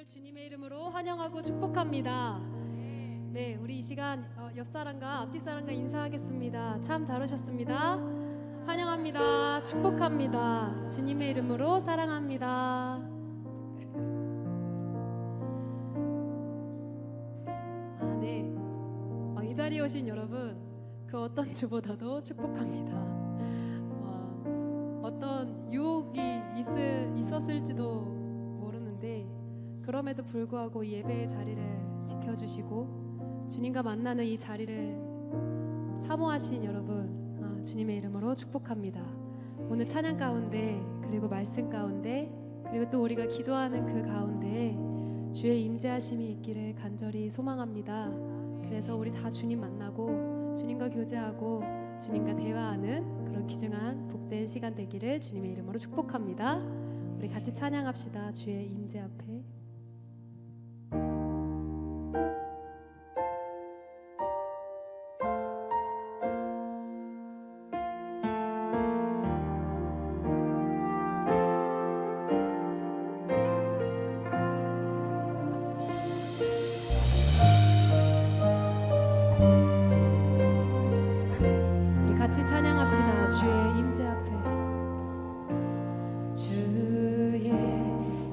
주님을 주님의 이름으로 환영하고 축복합니다. 네, 우리 이 시간 옆사람과 앞뒤 사람과 인사하겠습니다. 참 잘 오셨습니다. 환영합니다. 축복합니다. 주님의 이름으로 사랑합니다. 네, 이 자리에 오신 여러분, 그 어떤 주보다도 축복합니다. 어떤 유혹이 있었을지도 모르는데 그럼에도 불구하고 이 예배의 자리를 지켜주시고 주님과 만나는 이 자리를 사모하신 여러분, 주님의 이름으로 축복합니다. 오늘 찬양 가운데, 그리고 말씀 가운데, 그리고 또 우리가 기도하는 그 가운데 주의 임재하심이 있기를 간절히 소망합니다. 그래서 우리 다 주님 만나고 주님과 교제하고 주님과 대화하는 그런 귀중한 복된 시간 되기를 주님의 이름으로 축복합니다. 우리 같이 찬양합시다. 주의 임재 앞에. 주의 임재 앞에. 주의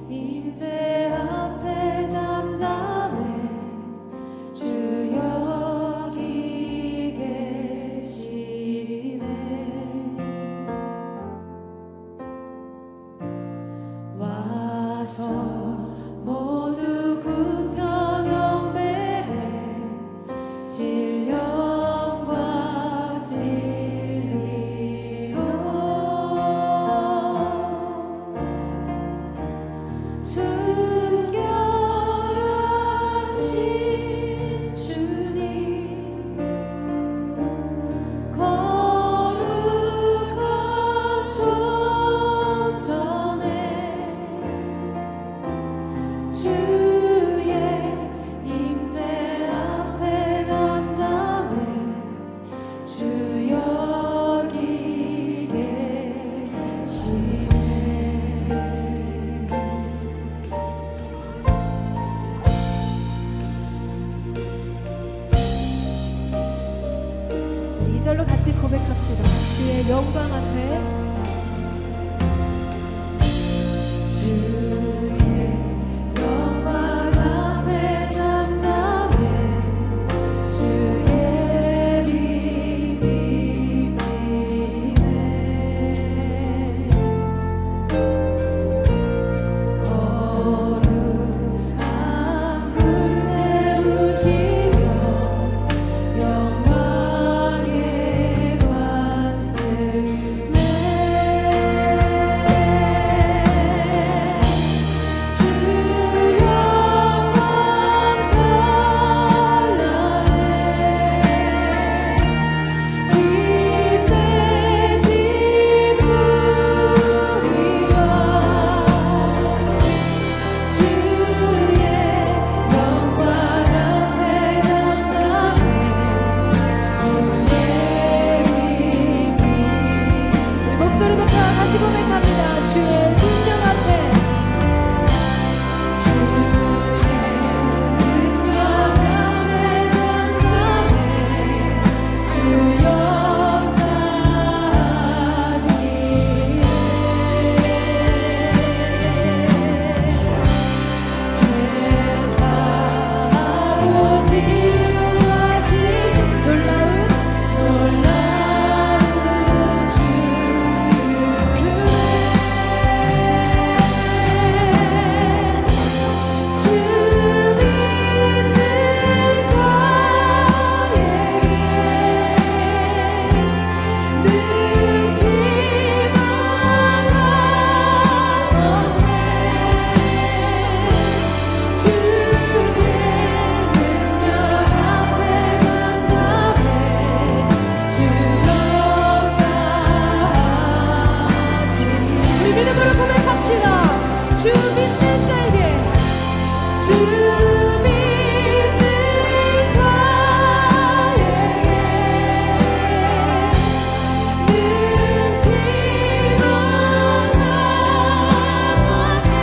임재 앞에 잠잠해 주 여기 계시네. 와서 모두 굽혀 경배해 신령과 순결하신 주님, 거룩한 존전에 주의 임재 앞에 잠잠해 주 여기 계시네. 이 절로 같이 고백합시다. 주의 영광 앞에. 주의 영광 앞에 잠잠해 주의 빛이 지네. 거룩한 불 태우시며 영광의 관세음에 주 영광 찬란해 빛내신 우리와 주의 영광 앞에 잠잠해 주의 빛이. 목소리 높여 다시 고백합니다. 주의 능력 앞에. 주의 능력 앞에 잠잠해 주 역사하시네. 제사로 지루하신 놀라운 주 믿는 자에게 능치 못할 없네. 주의 능력 앞에 잠잠해 주 역사하시네. 우리 믿음으로 고백합시다. 주 믿는 자에게. 주 믿는 자에게 능치 못할 없네.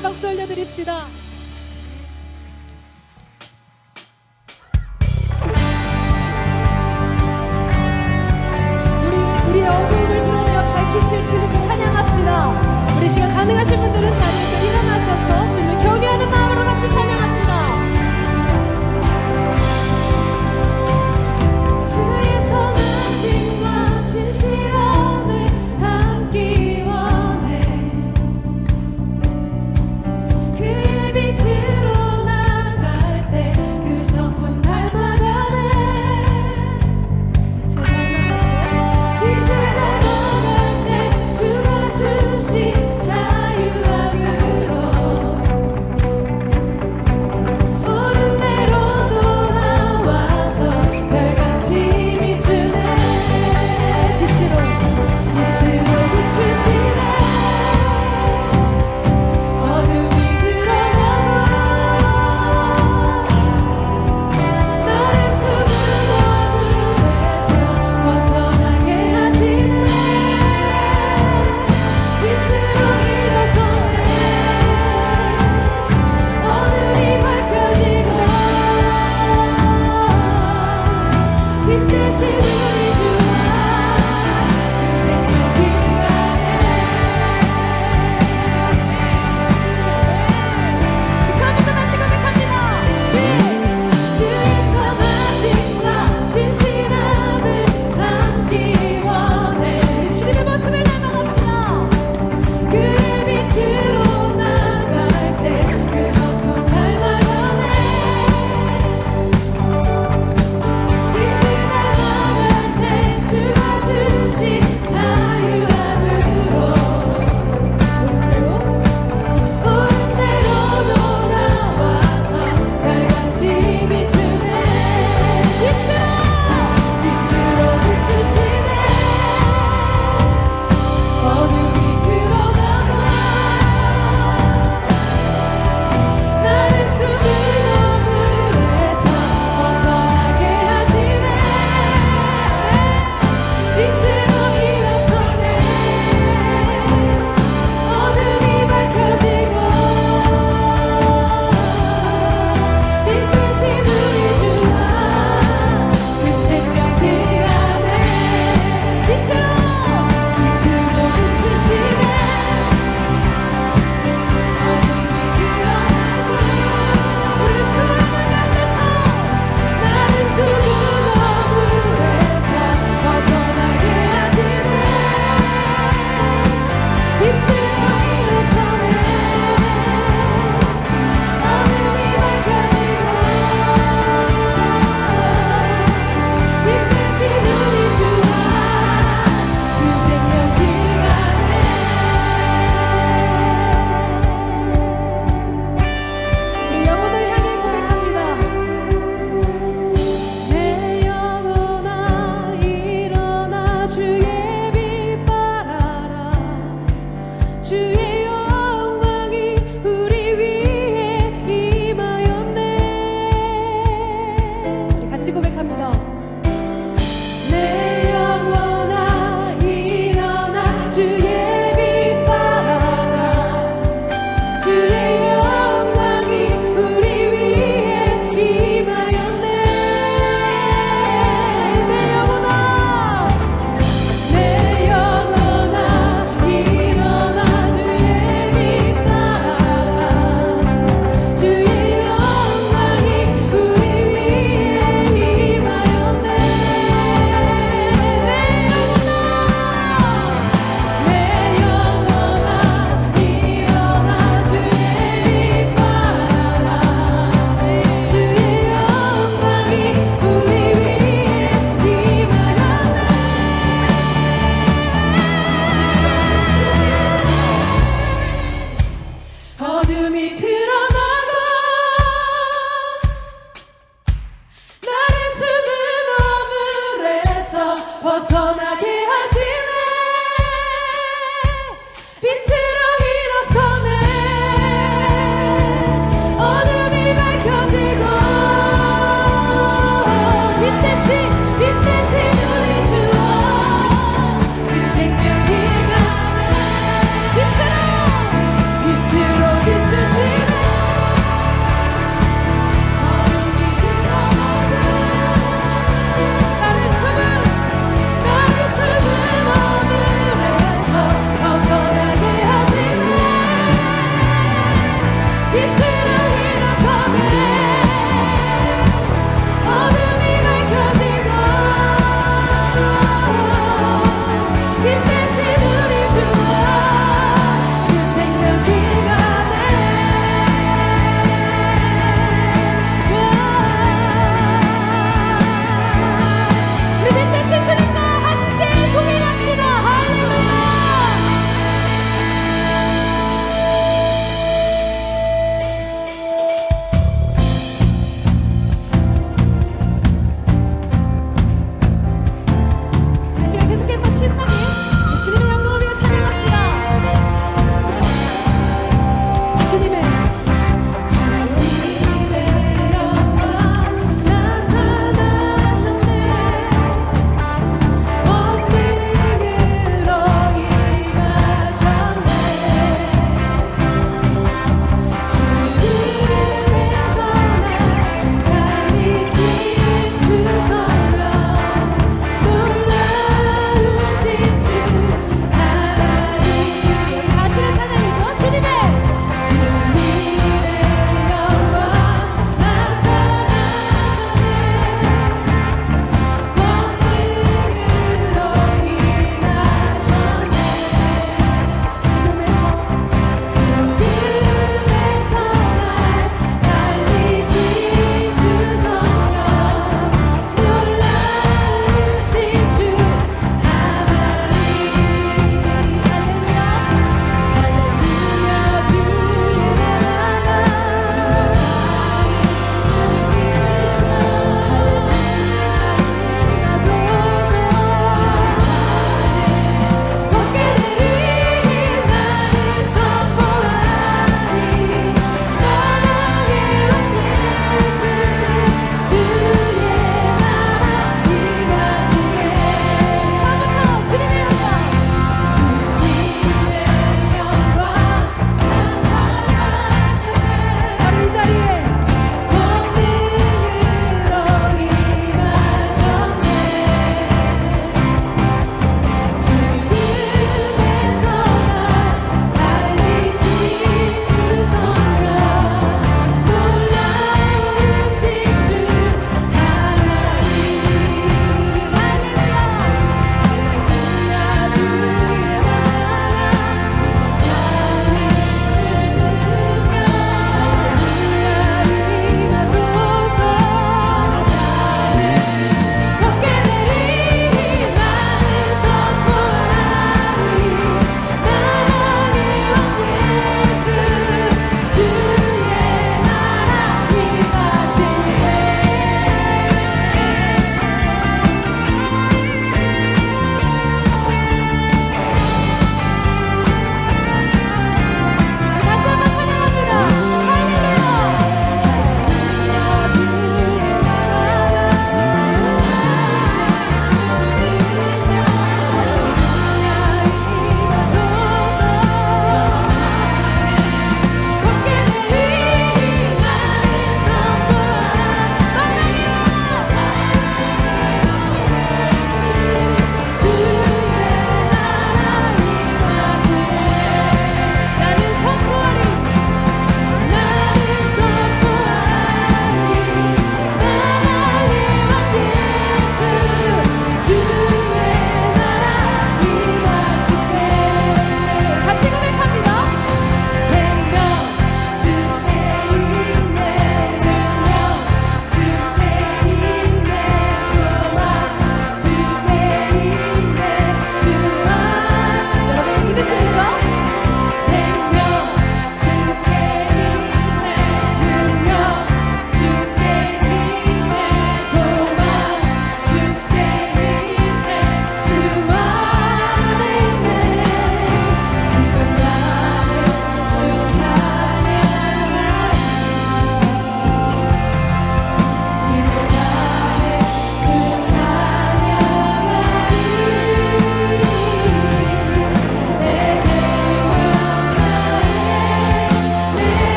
크게 박수 올려드립시다. 우리의 어두움을 드러내어 밝히실 주님을 찬양합시다. 우리 시간 가능하신 분들은 자리에서 일어나셔서 주님을 경외하는 마음으로 같이 찬양합시다. 주의 선하심과 진실함을 담기 원해. 그의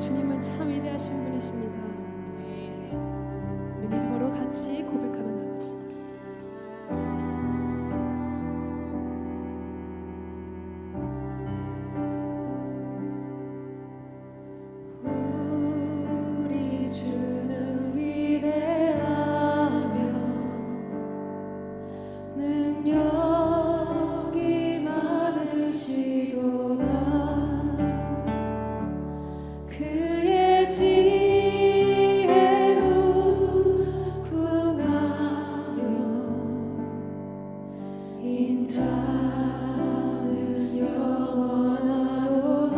주님은 참 위대하신 분이십니다. 우리 믿음으로 같이 고백하며 나갑시다. 우리 주는 위대하며 능력이 많으시도다. 그의 지혜 무궁하며 인자는 영원하도다.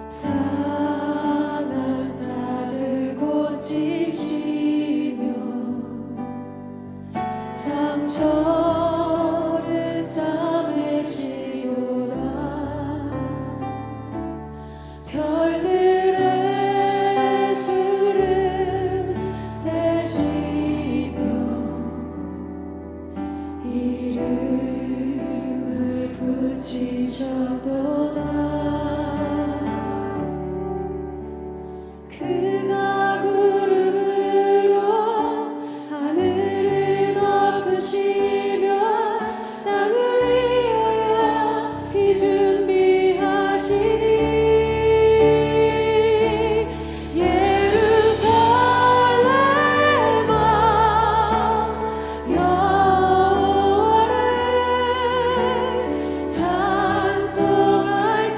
상한 자들 고치시며 상처를 싸매시도다. 별들의 수를 세시며 이름을 붙이셔도다. 그가 구름으로 하늘을 덮으시며 땅을 위하여 비 준비하시니 예루살렘아 여호와를 찬송할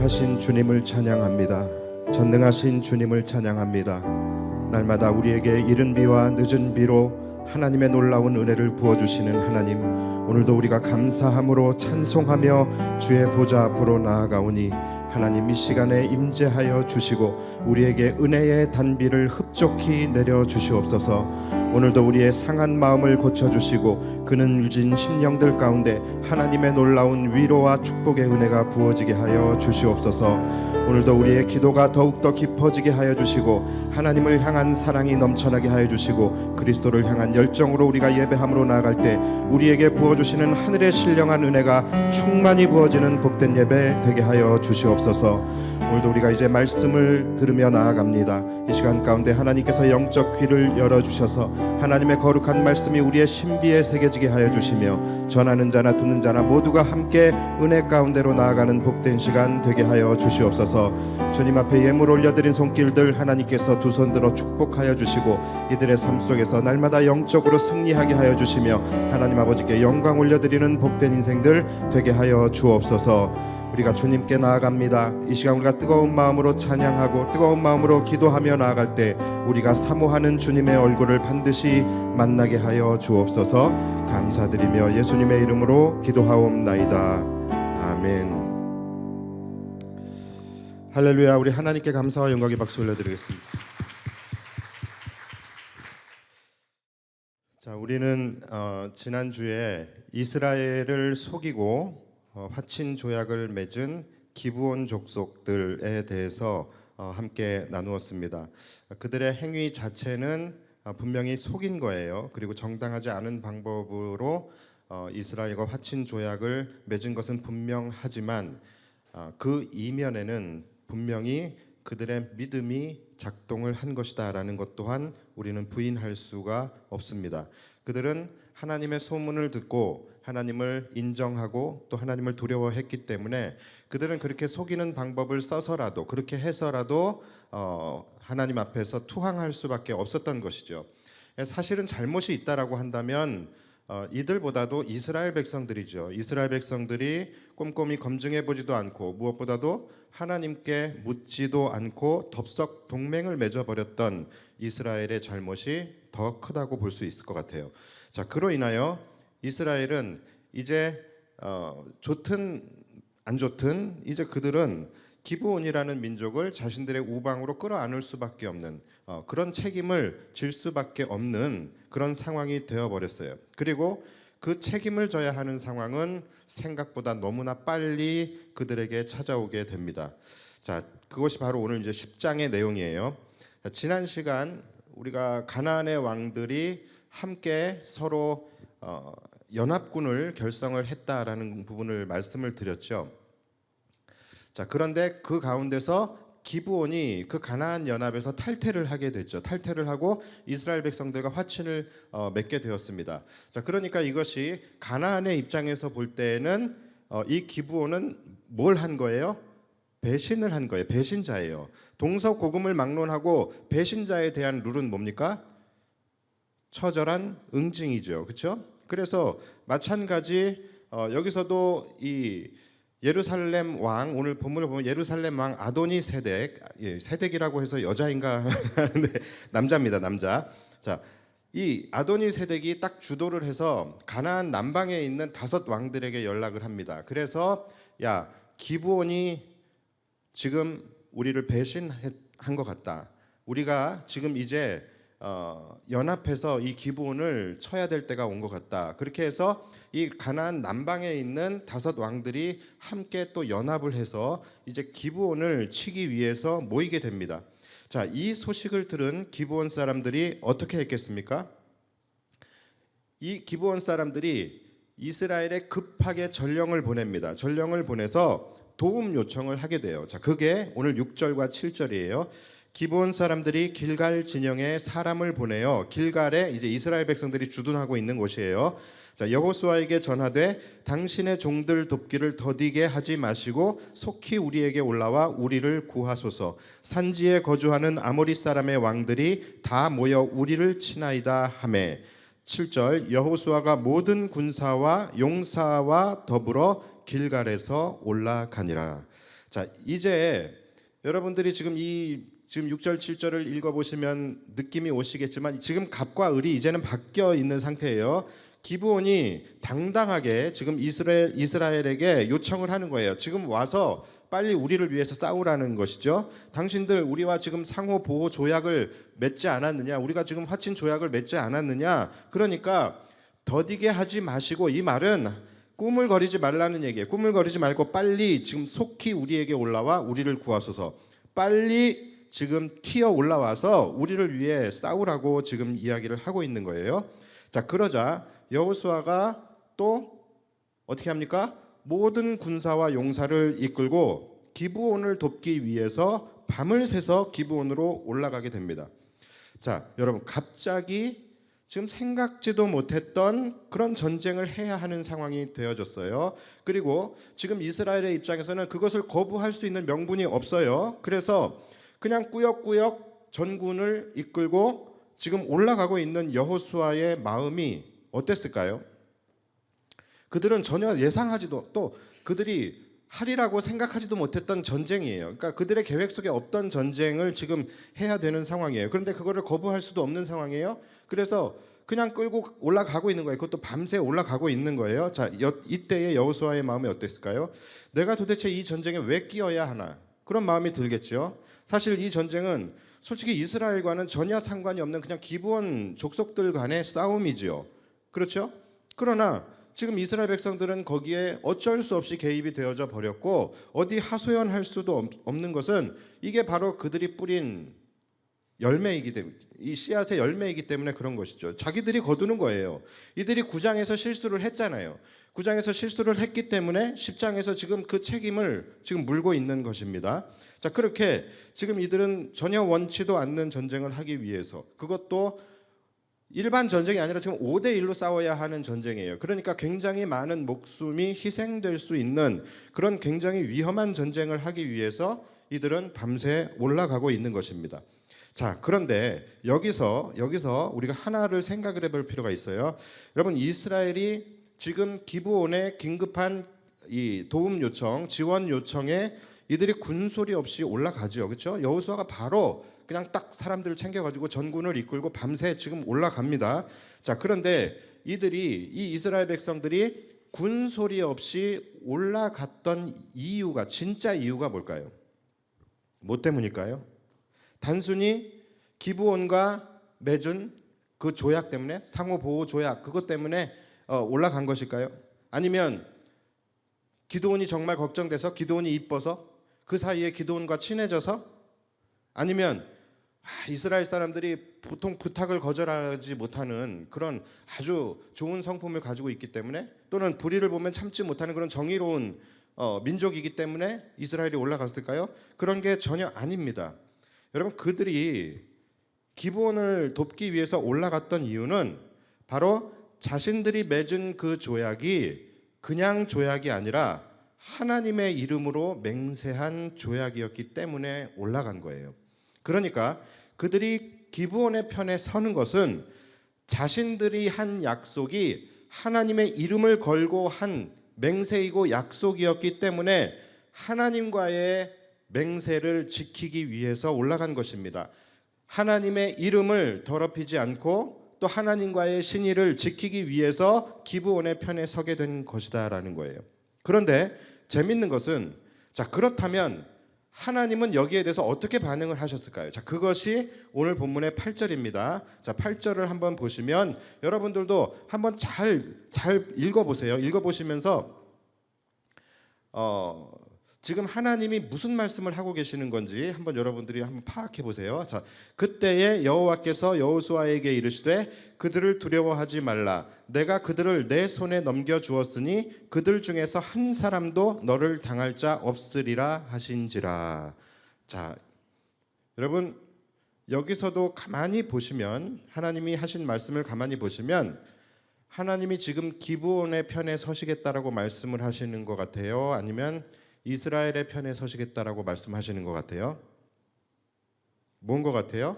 위대하신 주님을 찬양합니다. 전능하신 주님을 찬양합니다. 날마다 우리에게 이른 비와 늦은 비로 하나님의 놀라운 은혜를 부어주시는 하나님, 오늘도 우리가 감사함으로 찬송하며 주의 보좌 앞으로 나아가오니 하나님 이 시간에 임재하여 주시고 우리에게 은혜의 단비를 흡족히 내려 주시옵소서. 오늘도 우리의 상한 마음을 고쳐주시고 그는 유진 심령들 가운데 하나님의 놀라운 위로와 축복의 은혜가 부어지게 하여 주시옵소서. 오늘도 우리의 기도가 더욱더 깊어지게 하여 주시고 하나님을 향한 사랑이 넘쳐나게 하여 주시고 그리스도를 향한 열정으로 우리가 예배함으로 나아갈 때 우리에게 부어주시는 하늘의 신령한 은혜가 충만히 부어지는 복된 예배 되게 하여 주시옵소서. 오늘도 우리가 이제 말씀을 들으며 나아갑니다. 이 시간 가운데 하나님께서 영적 귀를 열어주셔서 하나님의 거룩한 말씀이 우리의 신비에 새겨지게 하여 주시며 전하는 자나 듣는 자나 모두가 함께 은혜 가운데로 나아가는 복된 시간 되게 하여 주시옵소서. 주님 앞에 예물 올려드린 손길들 하나님께서 두 손 들어 축복하여 주시고 이들의 삶 속에서 날마다 영적으로 승리하게 하여 주시며 하나님 아버지께 영광 올려드리는 복된 인생들 되게 하여 주옵소서. 우리가 주님께 나아갑니다. 이 시간 우리가 뜨거운 마음으로 찬양하고 뜨거운 마음으로 기도하며 나아갈 때 우리가 사모하는 주님의 얼굴을 반드시 만나게 하여 주옵소서. 감사드리며 예수님의 이름으로 기도하옵나이다. 아멘. 할렐루야. 우리 하나님께 감사와 영광의 박수 올려드리겠습니다. 자, 우리는 지난주에 이스라엘을 속이고 화친 조약을 맺은 기브온 족속들에 대해서 함께 나누었습니다. 그들의 행위 자체는 분명히 속인 거예요. 그리고 정당하지 않은 방법으로 이스라엘과 화친 조약을 맺은 것은 분명하지만 그 이면에는 분명히 그들의 믿음이 작동을 한 것이다라는 것 또한 우리는 부인할 수가 없습니다. 그들은 하나님의 소문을 듣고 하나님을 인정하고 또 하나님을 두려워했기 때문에 그들은 그렇게 속이는 방법을 써서라도 그렇게 해서라도 하나님 앞에서 투항할 수밖에 없었던 것이죠. 사실은 잘못이 있다라고 한다면 이들보다도 이스라엘 백성들이죠. 이스라엘 백성들이 꼼꼼히 검증해 보지도 않고 무엇보다도 하나님께 묻지도 않고 덥석 동맹을 맺어버렸던 이스라엘의 잘못이 더 크다고 볼 수 있을 것 같아요. 자, 그로 인하여 이스라엘은 이제 좋든 안 좋든 이제 그들은 기브온이라는 민족을 자신들의 우방으로 끌어안을 수밖에 없는 그런 책임을 질 수밖에 없는 그런 상황이 되어버렸어요. 그리고 그 책임을 져야 하는 상황은 생각보다 너무나 빨리 그들에게 찾아오게 됩니다. 자, 그것이 바로 오늘 이제 10장의 내용이에요. 자, 지난 시간 우리가 가나안의 왕들이 함께 서로 연합군을 결성을 했다라는 부분을 말씀을 드렸죠. 자, 그런데 그 가운데서 기브온이 그 가나안 연합에서 탈퇴를 하게 됐죠. 탈퇴를 하고 이스라엘 백성들과 화친을 맺게 되었습니다. 자, 그러니까 이것이 가나안의 입장에서 볼 때는 이 기브온은 뭘 한 거예요? 배신을 한 거예요. 배신자예요. 동서고금을 막론하고 배신자에 대한 룰은 뭡니까? 처절한 응징이죠. 그렇죠? 그래서 마찬가지 여기서도 이 예루살렘 왕, 오늘 본문을 보면 예루살렘 왕 아도니 세덱, 세덱이라고 해서 여자인가 하는데 남자입니다. 남자. 자, 이 아도니 세덱이 딱 주도를 해서 가나안 남방에 있는 5 왕들에게 연락을 합니다. 그래서 야, 기브온이 지금 우리를 배신한 것 같다. 우리가 지금 이제 연합해서 이 기브온을 쳐야 될 때가 온 것 같다. 그렇게 해서 이 가나안 남방에 있는 5 왕들이 함께 또 연합을 해서 이제 기브온을 치기 위해서 모이게 됩니다. 자, 이 소식을 들은 기브온 사람들이 어떻게 했겠습니까? 이 기브온 사람들이 이스라엘에 급하게 전령을 보냅니다. 전령을 보내서 도움 요청을 하게 돼요. 자, 그게 오늘 6절과 7절이에요. 기브온 사람들이 길갈 진영에 사람을 보내어 길갈에 이제 이스라엘 백성들이 주둔하고 있는 곳이에요. 자, 여호수아에게 전하되 당신의 종들 돕기를 더디게 하지 마시고 속히 우리에게 올라와 우리를 구하소서. 산지에 거주하는 아모리 사람의 왕들이 다 모여 우리를 치나이다 하매. 7절 여호수아가 모든 군사와 용사와 더불어 길갈에서 올라가니라. 자, 이제 여러분들이 지금 6절 7절을 읽어 보시면 느낌이 오시겠지만 지금 갑과 을이 이제는 바뀌어 있는 상태예요. 기브온이 당당하게 지금 이스라엘에게 요청을 하는 거예요. 지금 와서 빨리 우리를 위해서 싸우라는 것이죠. 당신들 우리와 지금 상호 보호 조약을 맺지 않았느냐? 우리가 지금 화친 조약을 맺지 않았느냐? 그러니까 더디게 하지 마시고, 이 말은 꾸물거리지 말라는 얘기예요. 꾸물거리지 말고 빨리 지금 속히 우리에게 올라와 우리를 구하소서. 빨리 지금 튀어 올라와서 우리를 위해 싸우라고 지금 이야기를 하고 있는 거예요. 자, 그러자 여호수아가 또 어떻게 합니까? 모든 군사와 용사를 이끌고 기브온을 돕기 위해서 밤을 새서 기브온으로 올라가게 됩니다. 자, 여러분, 갑자기 지금 생각지도 못했던 그런 전쟁을 해야 하는 상황이 되어졌어요. 그리고 지금 이스라엘의 입장에서는 그것을 거부할 수 있는 명분이 없어요. 그래서 그냥 꾸역꾸역 전군을 이끌고 지금 올라가고 있는 여호수아의 마음이 어땠을까요? 그들은 전혀 예상하지도, 또 그들이 하리라고 생각하지도 못했던 전쟁이에요. 그러니까 그들의 계획 속에 없던 전쟁을 지금 해야 되는 상황이에요. 그런데 그거를 거부할 수도 없는 상황이에요. 그래서 그냥 끌고 올라가고 있는 거예요. 그것도 밤새 올라가고 있는 거예요. 자, 이때의 여호수아의 마음이 어땠을까요? 내가 도대체 이 전쟁에 왜 끼어야 하나? 그런 마음이 들겠죠. 사실 이 전쟁은 솔직히 이스라엘과는 전혀 상관이 없는 그냥 기브온 족속들 간의 싸움이지요. 그렇죠? 그러나 지금 이스라엘 백성들은 거기에 어쩔 수 없이 개입이 되어져 버렸고, 어디 하소연할 수도 없는 것은 이게 바로 그들이 뿌린 열매이기 때문에, 이 씨앗의 열매이기 때문에 그런 것이죠. 자기들이 거두는 거예요. 이들이 9장에서 실수를 했잖아요. 9장에서 실수를 했기 때문에 10장에서 지금 그 책임을 지금 물고 있는 것입니다. 자, 그렇게 지금 이들은 전혀 원치도 않는 전쟁을 하기 위해서, 그것도 일반 전쟁이 아니라 지금 5대 1로 싸워야 하는 전쟁이에요. 그러니까 굉장히 많은 목숨이 희생될 수 있는 그런 굉장히 위험한 전쟁을 하기 위해서 이들은 밤새 올라가고 있는 것입니다. 자, 그런데 여기서 우리가 하나를 생각을 해볼 필요가 있어요. 여러분, 이스라엘이 지금 기브온에 긴급한 이 도움 요청, 지원 요청에 이들이 군소리 없이 올라가죠. 그렇죠? 여호수아가 바로 그냥 딱 사람들을 챙겨가지고 전군을 이끌고 밤새 지금 올라갑니다. 자, 그런데 이 이스라엘 백성들이 군소리 없이 올라갔던 이유가, 진짜 이유가 뭘까요? 뭐 때문일까요? 단순히 기브온과 맺은 그 조약 때문에, 상호 보호 조약, 그것 때문에 올라간 것일까요? 아니면 기드온이 정말 걱정돼서, 기드온이 이뻐서, 그 사이에 기드온과 친해져서, 아니면 이스라엘 사람들이 보통 부탁을 거절하지 못하는 그런 아주 좋은 성품을 가지고 있기 때문에, 또는 불의를 보면 참지 못하는 그런 정의로운 민족이기 때문에 이스라엘이 올라갔을까요? 그런 게 전혀 아닙니다. 여러분, 그들이 기브온을 돕기 위해서 올라갔던 이유는 바로 자신들이 맺은 그 조약이 그냥 조약이 아니라 하나님의 이름으로 맹세한 조약이었기 때문에 올라간 거예요. 그러니까 그들이 기브온의 편에 서는 것은 자신들이 한 약속이 하나님의 이름을 걸고 한 맹세이고 약속이었기 때문에 하나님과의 맹세를 지키기 위해서 올라간 것입니다. 하나님의 이름을 더럽히지 않고 또 하나님과의 신의를 지키기 위해서 기브온의 편에 서게 된 것이다라는 거예요. 그런데 재밌는 것은, 자, 그렇다면 하나님은 여기에 대해서 어떻게 반응을 하셨을까요? 자, 그것이 오늘 본문의 8절입니다. 자, 8절을 한번 보시면 여러분들도 한번 잘 읽어보세요. 읽어보시면서 지금 하나님이 무슨 말씀을 하고 계시는 건지 한번 여러분들이 한번 파악해 보세요. 자, 그때에 여호와께서 여호수아에게 이르시되 그들을 두려워하지 말라. 내가 그들을 내 손에 넘겨 주었으니 그들 중에서 한 사람도 너를 당할 자 없으리라 하신지라. 자, 여러분, 여기서도 가만히 보시면, 하나님이 하신 말씀을 가만히 보시면 하나님이 지금 기브온의 편에 서시겠다라고 말씀을 하시는 것 같아요? 아니면 이스라엘의 편에 서시겠다라고 말씀하시는 것 같아요? 뭔 것 같아요?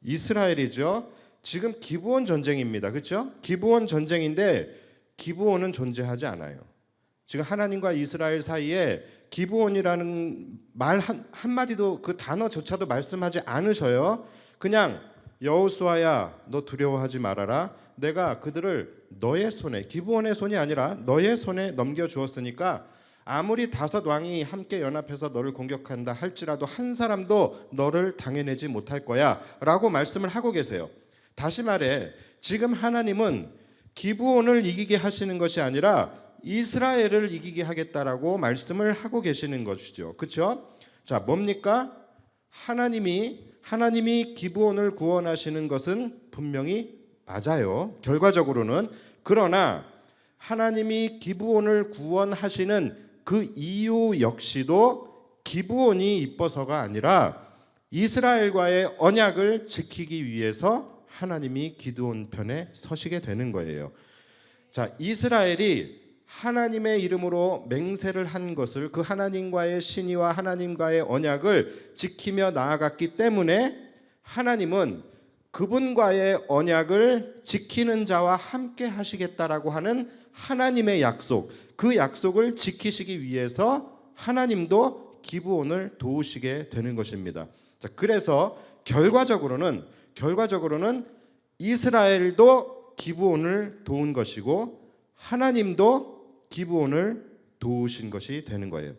이스라엘이죠. 지금 기브온 전쟁입니다. 그렇죠? 기브온 전쟁인데 기브온은 존재하지 않아요. 지금 하나님과 이스라엘 사이에 기브온이라는 말 한마디도 그 단어조차도 말씀하지 않으셔요. 그냥 여호수아야 너 두려워하지 말아라. 내가 그들을 너의 손에, 기브온의 손이 아니라 너의 손에 넘겨주었으니까 아무리 5 왕이 함께 연합해서 너를 공격한다 할지라도 한 사람도 너를 당해내지 못할 거야 라고 말씀을 하고 계세요. 다시 말해 지금 하나님은 기브온을 이기게 하시는 것이 아니라 이스라엘을 이기게 하겠다라고 말씀을 하고 계시는 것이죠. 그렇죠? 자, 뭡니까? 하나님이 기브온을 구원하시는 것은 분명히 맞아요. 결과적으로는. 그러나 하나님이 기브온을 구원하시는 그 이유 역시도 기브온이 이뻐서가 아니라 이스라엘과의 언약을 지키기 위해서 하나님이 기드온 편에 서시게 되는 거예요. 자, 이스라엘이 하나님의 이름으로 맹세를 한 것을 그 하나님과의 신의와 하나님과의 언약을 지키며 나아갔기 때문에 하나님은 그분과의 언약을 지키는 자와 함께 하시겠다라고 하는 하나님의 약속, 그 약속을 지키시기 위해서 하나님도 기브온을 도우시게 되는 것입니다. 자, 그래서 결과적으로는 이스라엘도 기브온을 도운 것이고 하나님도 기브온을 도우신 것이 되는 거예요.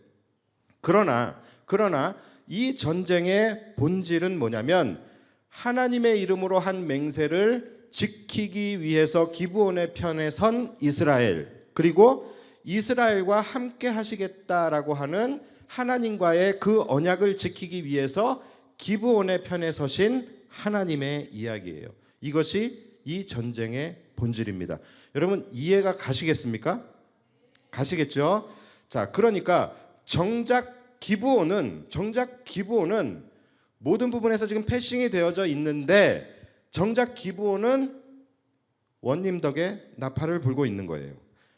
그러나 이 전쟁의 본질은 뭐냐면 하나님의 이름으로 한 맹세를 지키기 위해서 기브온의 편에 선 이스라엘, 그리고 이스라엘과 함께 하시겠다라고 하는 하나님과의 그 언약을 지키기 위해서 기브온의 편에 서신 하나님의 이야기예요. 이것이 이 전쟁의 본질입니다. 여러분 이해가 가시겠습니까? 가시겠죠? 자, 그러니까 정작 기브온은 모든 부분에서 지금 패싱이 되어져 있는데 정작 기브온은 원님 덕에 나팔을 불고 있는 거예요.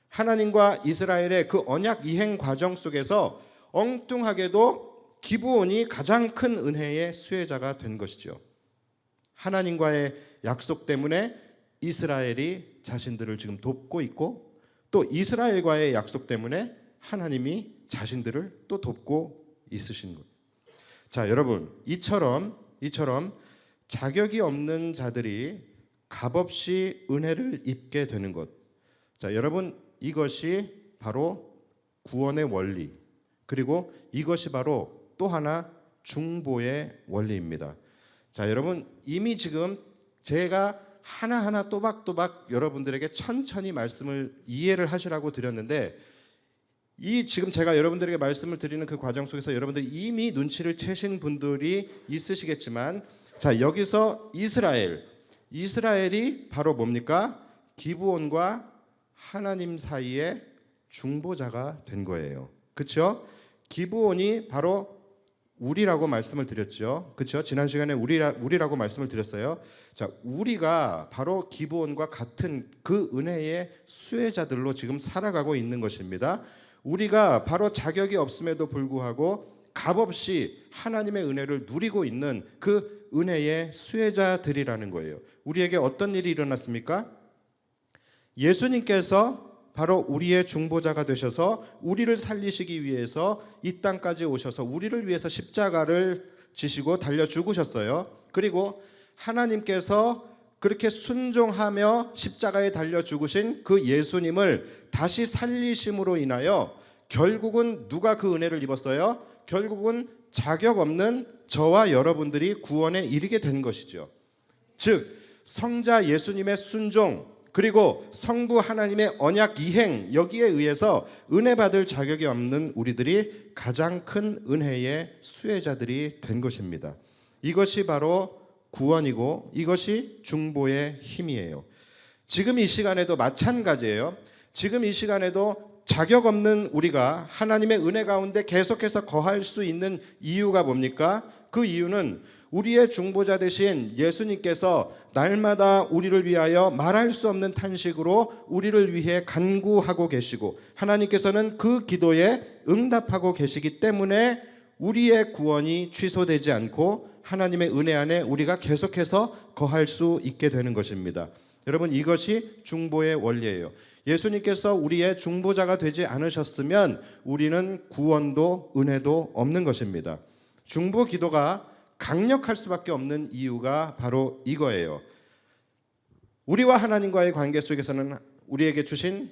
하나님과 이스라엘의 그 언약 이행 과정 속에서 엉뚱하게도 기브온이 가장 큰 은혜의 수혜자가 된 것이죠. 하나님과의 약속 때문에 이스라엘이 자신들을 지금 돕고 있고 또 이스라엘과의 약속 때문에 하나님이 자신들을 또 돕고 있으신 것. 자, 여러분 이처럼 자격이 없는 자들이 값없이 은혜를 입게 되는 것. 자, 여러분 이것이 바로 구원의 원리, 그리고 이것이 바로 또 하나 중보의 원리입니다. 자, 여러분 이미 지금 제가 하나하나 또박또박 여러분들에게 천천히 말씀을 이해를 하시라고 드렸는데 이 지금 제가 여러분들에게 말씀을 드리는 그 과정 속에서 여러분들이 이미 눈치를 채신 분들이 있으시겠지만, 자, 여기서 이스라엘이 바로 뭡니까? 기브온과 하나님 사이의 중보자가 된 거예요. 그렇죠? 기브온이 바로 우리라고 말씀을 드렸죠. 그렇죠? 지난 시간에 우리라고 말씀을 드렸어요. 자, 우리가 바로 기브온과 같은 그 은혜의 수혜자들로 지금 살아가고 있는 것입니다. 우리가 바로 자격이 없음에도 불구하고 값없이 하나님의 은혜를 누리고 있는 그 은혜의 수혜자들이라는 거예요. 우리에게 어떤 일이 일어났습니까? 예수님께서 바로 우리의 중보자가 되셔서 우리를 살리시기 위해서 이 땅까지 오셔서 우리를 위해서 십자가를 지시고 달려 죽으셨어요. 그리고 하나님께서 그렇게 순종하며 십자가에 달려 죽으신 그 예수님을 다시 살리심으로 인하여 결국은 누가 그 은혜를 입었어요? 결국은 자격 없는 저와 여러분들이 구원에 이르게 된 것이죠. 즉 성자 예수님의 순종, 그리고 성부 하나님의 언약 이행, 여기에 의해서 은혜 받을 자격이 없는 우리들이 가장 큰 은혜의 수혜자들이 된 것입니다. 이것이 바로 구원이고 이것이 중보의 힘이에요. 지금 이 시간에도 마찬가지예요. 지금 이 시간에도 자격 없는 우리가 하나님의 은혜 가운데 계속해서 거할 수 있는 이유가 뭡니까? 그 이유는 우리의 중보자 되신 예수님께서 날마다 우리를 위하여 말할 수 없는 탄식으로 우리를 위해 간구하고 계시고 하나님께서는 그 기도에 응답하고 계시기 때문에 우리의 구원이 취소되지 않고 하나님의 은혜 안에 우리가 계속해서 거할 수 있게 되는 것입니다. 여러분 이것이 중보의 원리예요. 예수님께서 우리의 중보자가 되지 않으셨으면 우리는 구원도 은혜도 없는 것입니다. 중보 기도가 강력할 수밖에 없는 이유가 바로 이거예요. 우리와 하나님과의 관계 속에서는 우리에게 주신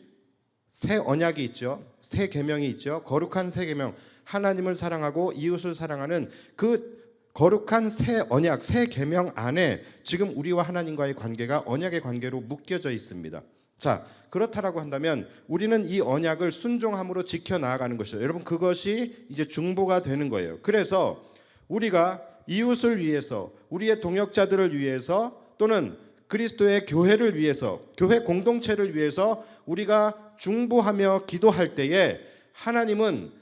새 언약이 있죠. 새 계명이 있죠. 거룩한 새 계명, 하나님을 사랑하고 이웃을 사랑하는 그 거룩한 새 언약, 새 계명 안에 지금 우리와 하나님과의 관계가 언약의 관계로 묶여져 있습니다. 자, 그렇다라고 한다면 우리는 이 언약을 순종함으로 지켜 나아가는 것이죠. 여러분 그것이 이제 중보가 되는 거예요. 그래서 우리가 이웃을 위해서, 우리의 동역자들을 위해서 또는 그리스도의 교회를 위해서, 교회 공동체를 위해서 우리가 중보하며 기도할 때에 하나님은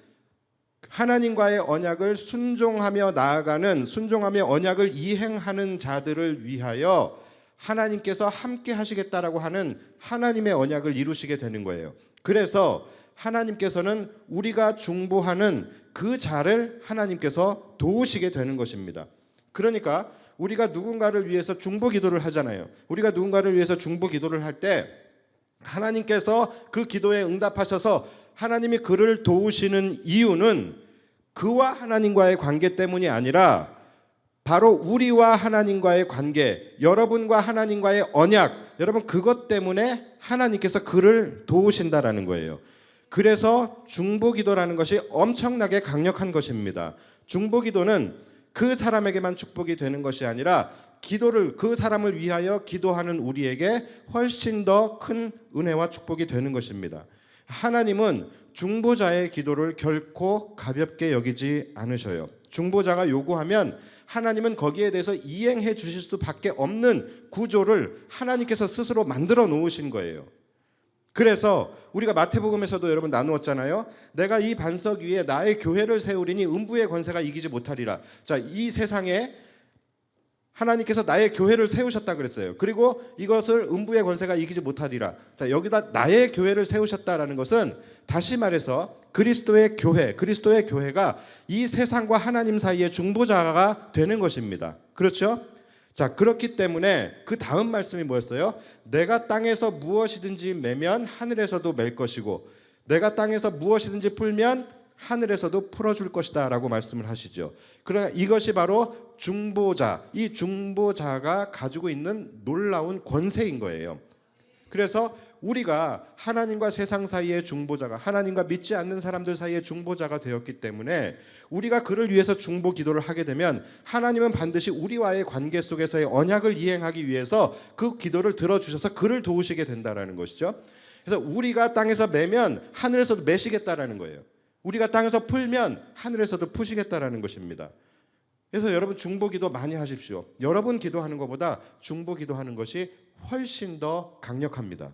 하나님과의 언약을 순종하며 나아가는, 순종하며 언약을 이행하는 자들을 위하여 하나님께서 함께 하시겠다라고 하는 하나님의 언약을 이루시게 되는 거예요. 그래서 하나님께서는 우리가 중보하는 그 자를 하나님께서 도우시게 되는 것입니다. 그러니까 우리가 누군가를 위해서 중보 기도를 하잖아요. 우리가 누군가를 위해서 중보 기도를 할 때 하나님께서 그 기도에 응답하셔서 하나님이 그를 도우시는 이유는 그와 하나님과의 관계 때문이 아니라 바로 우리와 하나님과의 관계, 여러분과 하나님과의 언약, 여러분 그것 때문에 하나님께서 그를 도우신다라는 거예요. 그래서 중보기도라는 것이 엄청나게 강력한 것입니다. 중보기도는 그 사람에게만 축복이 되는 것이 아니라 기도를 그 사람을 위하여 기도하는 우리에게 훨씬 더 큰 은혜와 축복이 되는 것입니다. 하나님은 중보자의 기도를 결코 가볍게 여기지 않으셔요. 중보자가 요구하면 하나님은 거기에 대해서 이행해 주실 수밖에 없는 구조를 하나님께서 스스로 만들어 놓으신 거예요. 그래서 우리가 마태복음에서도 여러분 나누었잖아요. 내가 이 반석 위에 나의 교회를 세우리니 음부의 권세가 이기지 못하리라. 자, 이 세상에 하나님께서 나의 교회를 세우셨다 그랬어요. 그리고 이것을 음부의 권세가 이기지 못하리라. 자, 여기다 나의 교회를 세우셨다라는 것은 다시 말해서 그리스도의 교회, 그리스도의 교회가 이 세상과 하나님 사이의 중보자가 되는 것입니다. 그렇죠? 자, 그렇기 때문에 그 다음 말씀이 뭐였어요? 내가 땅에서 무엇이든지 매면 하늘에서도 맬 것이고 내가 땅에서 무엇이든지 풀면 하늘에서도 풀어줄 것이다 라고 말씀을 하시죠. 그러나 이것이 바로 중보자, 이 중보자가 가지고 있는 놀라운 권세인 거예요. 그래서 우리가 하나님과 세상 사이의 중보자가, 하나님과 믿지 않는 사람들 사이의 중보자가 되었기 때문에 우리가 그를 위해서 중보 기도를 하게 되면 하나님은 반드시 우리와의 관계 속에서의 언약을 이행하기 위해서 그 기도를 들어주셔서 그를 도우시게 된다라는 것이죠. 그래서 우리가 땅에서 매면 하늘에서도 매시겠다라는 거예요. 우리가 땅에서 풀면 하늘에서도 푸시겠다라는 것입니다. 그래서 여러분 중보 기도 많이 하십시오. 여러분 기도하는 것보다 중보 기도하는 것이 훨씬 더 강력합니다.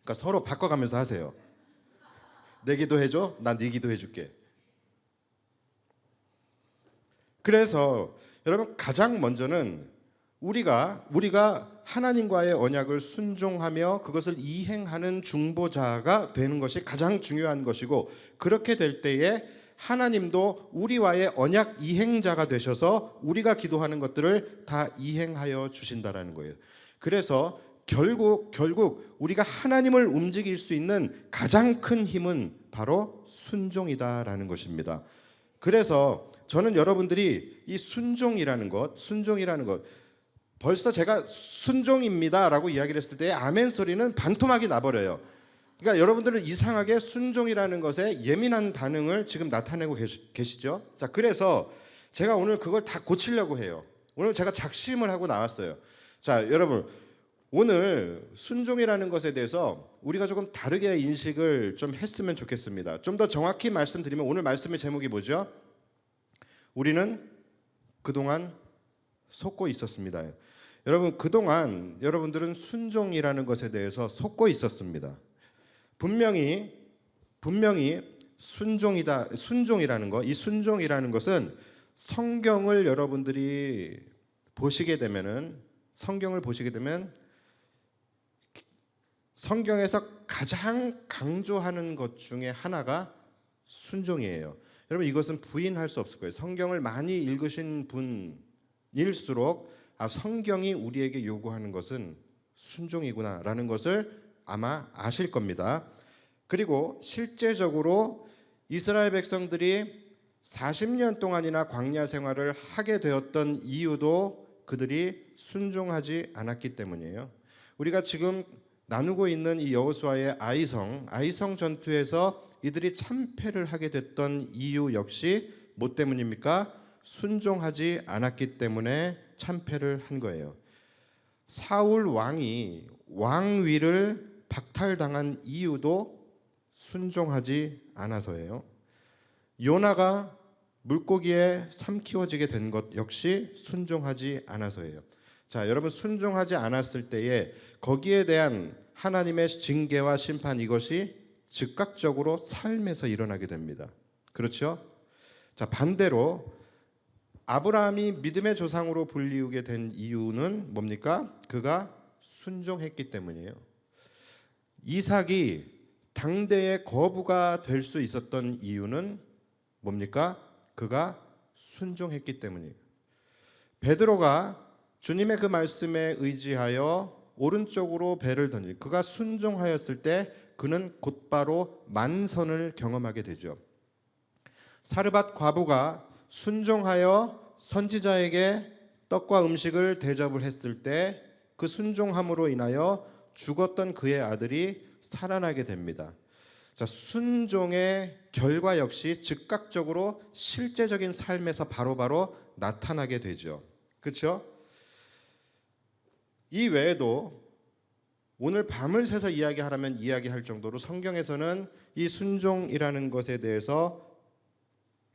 그러니까 서로 바꿔가면서 하세요. 내 기도해줘, 난 네 기도해줄게. 그래서 여러분 가장 먼저는 우리가 하나님과의 언약을 순종하며 그것을 이행하는 중보자가 되는 것이 가장 중요한 것이고 그렇게 될 때에 하나님도 우리와의 언약 이행자가 되셔서 우리가 기도하는 것들을 다 이행하여 주신다라는 거예요. 그래서 결국 우리가 하나님을 움직일 수 있는 가장 큰 힘은 바로 순종이다라는 것입니다. 그래서 저는 여러분들이 이 순종이라는 것 벌써 제가 순종입니다라고 이야기를 했을 때 아멘 소리는 반토막이 나버려요. 그러니까 여러분들은 이상하게 순종이라는 것에 예민한 반응을 지금 나타내고 계시죠. 자, 그래서 제가 오늘 그걸 다 고치려고 해요. 오늘 제가 작심을 하고 나왔어요. 자, 여러분 오늘 순종이라는 것에 대해서 우리가 조금 다르게 인식을 좀 했으면 좋겠습니다. 좀 더 정확히 말씀드리면 오늘 말씀의 제목이 뭐죠? 우리는 그동안 속고 있었습니다. 여러분 그동안 여러분들은 순종이라는 것에 대해서 속고 있었습니다. 분명히 순종이라는 것, 이 순종이라는 것은 성경을 여러분들이 보시게 되면 성경에서 가장 강조하는 것 중에 하나가 순종이에요. 여러분 이것은 부인할 수 없을 거예요. 성경을 많이 읽으신 분일수록 성경이 우리에게 요구하는 것은 순종이구나라는 것을 아마 아실 겁니다. 그리고 실제적으로 이스라엘 백성들이 40년 동안이나 광야 생활을 하게 되었던 이유도 그들이 순종하지 않았기 때문이에요. 우리가 지금 나누고 있는 이 여호수아의 아이성 전투에서 이들이 참패를 하게 됐던 이유 역시 뭐 때문입니까? 순종하지 않았기 때문에 참패를 한 거예요. 사울 왕이 왕위를 박탈당한 이유도 순종하지 않아서예요. 요나가 물고기에 삼키워지게 된 것 역시 순종하지 않아서예요. 자, 여러분 순종하지 않았을 때에 거기에 대한 하나님의 징계와 심판 이것이 즉각적으로 삶에서 일어나게 됩니다. 그렇죠? 자, 반대로 아브라함이 믿음의 조상으로 불리우게 된 이유는 뭡니까? 그가 순종했기 때문이에요. 이삭이 당대의 거부가 될 수 있었던 이유는 뭡니까? 그가 순종했기 때문이에요. 베드로가 주님의 그 말씀에 의지하여 오른쪽으로 배를 던질 그가 순종하였을 때 그는 곧바로 만선을 경험하게 되죠. 사르밧 과부가 순종하여 선지자에게 떡과 음식을 대접을 했을 때 그 순종함으로 인하여 죽었던 그의 아들이 살아나게 됩니다. 자, 순종의 결과 역시 즉각적으로 실제적인 삶에서 바로바로 나타나게 되죠. 그렇죠? 이 외에도 오늘 밤을 새서 이야기하라면 이야기할 정도로 성경에서는 이 순종이라는 것에 대해서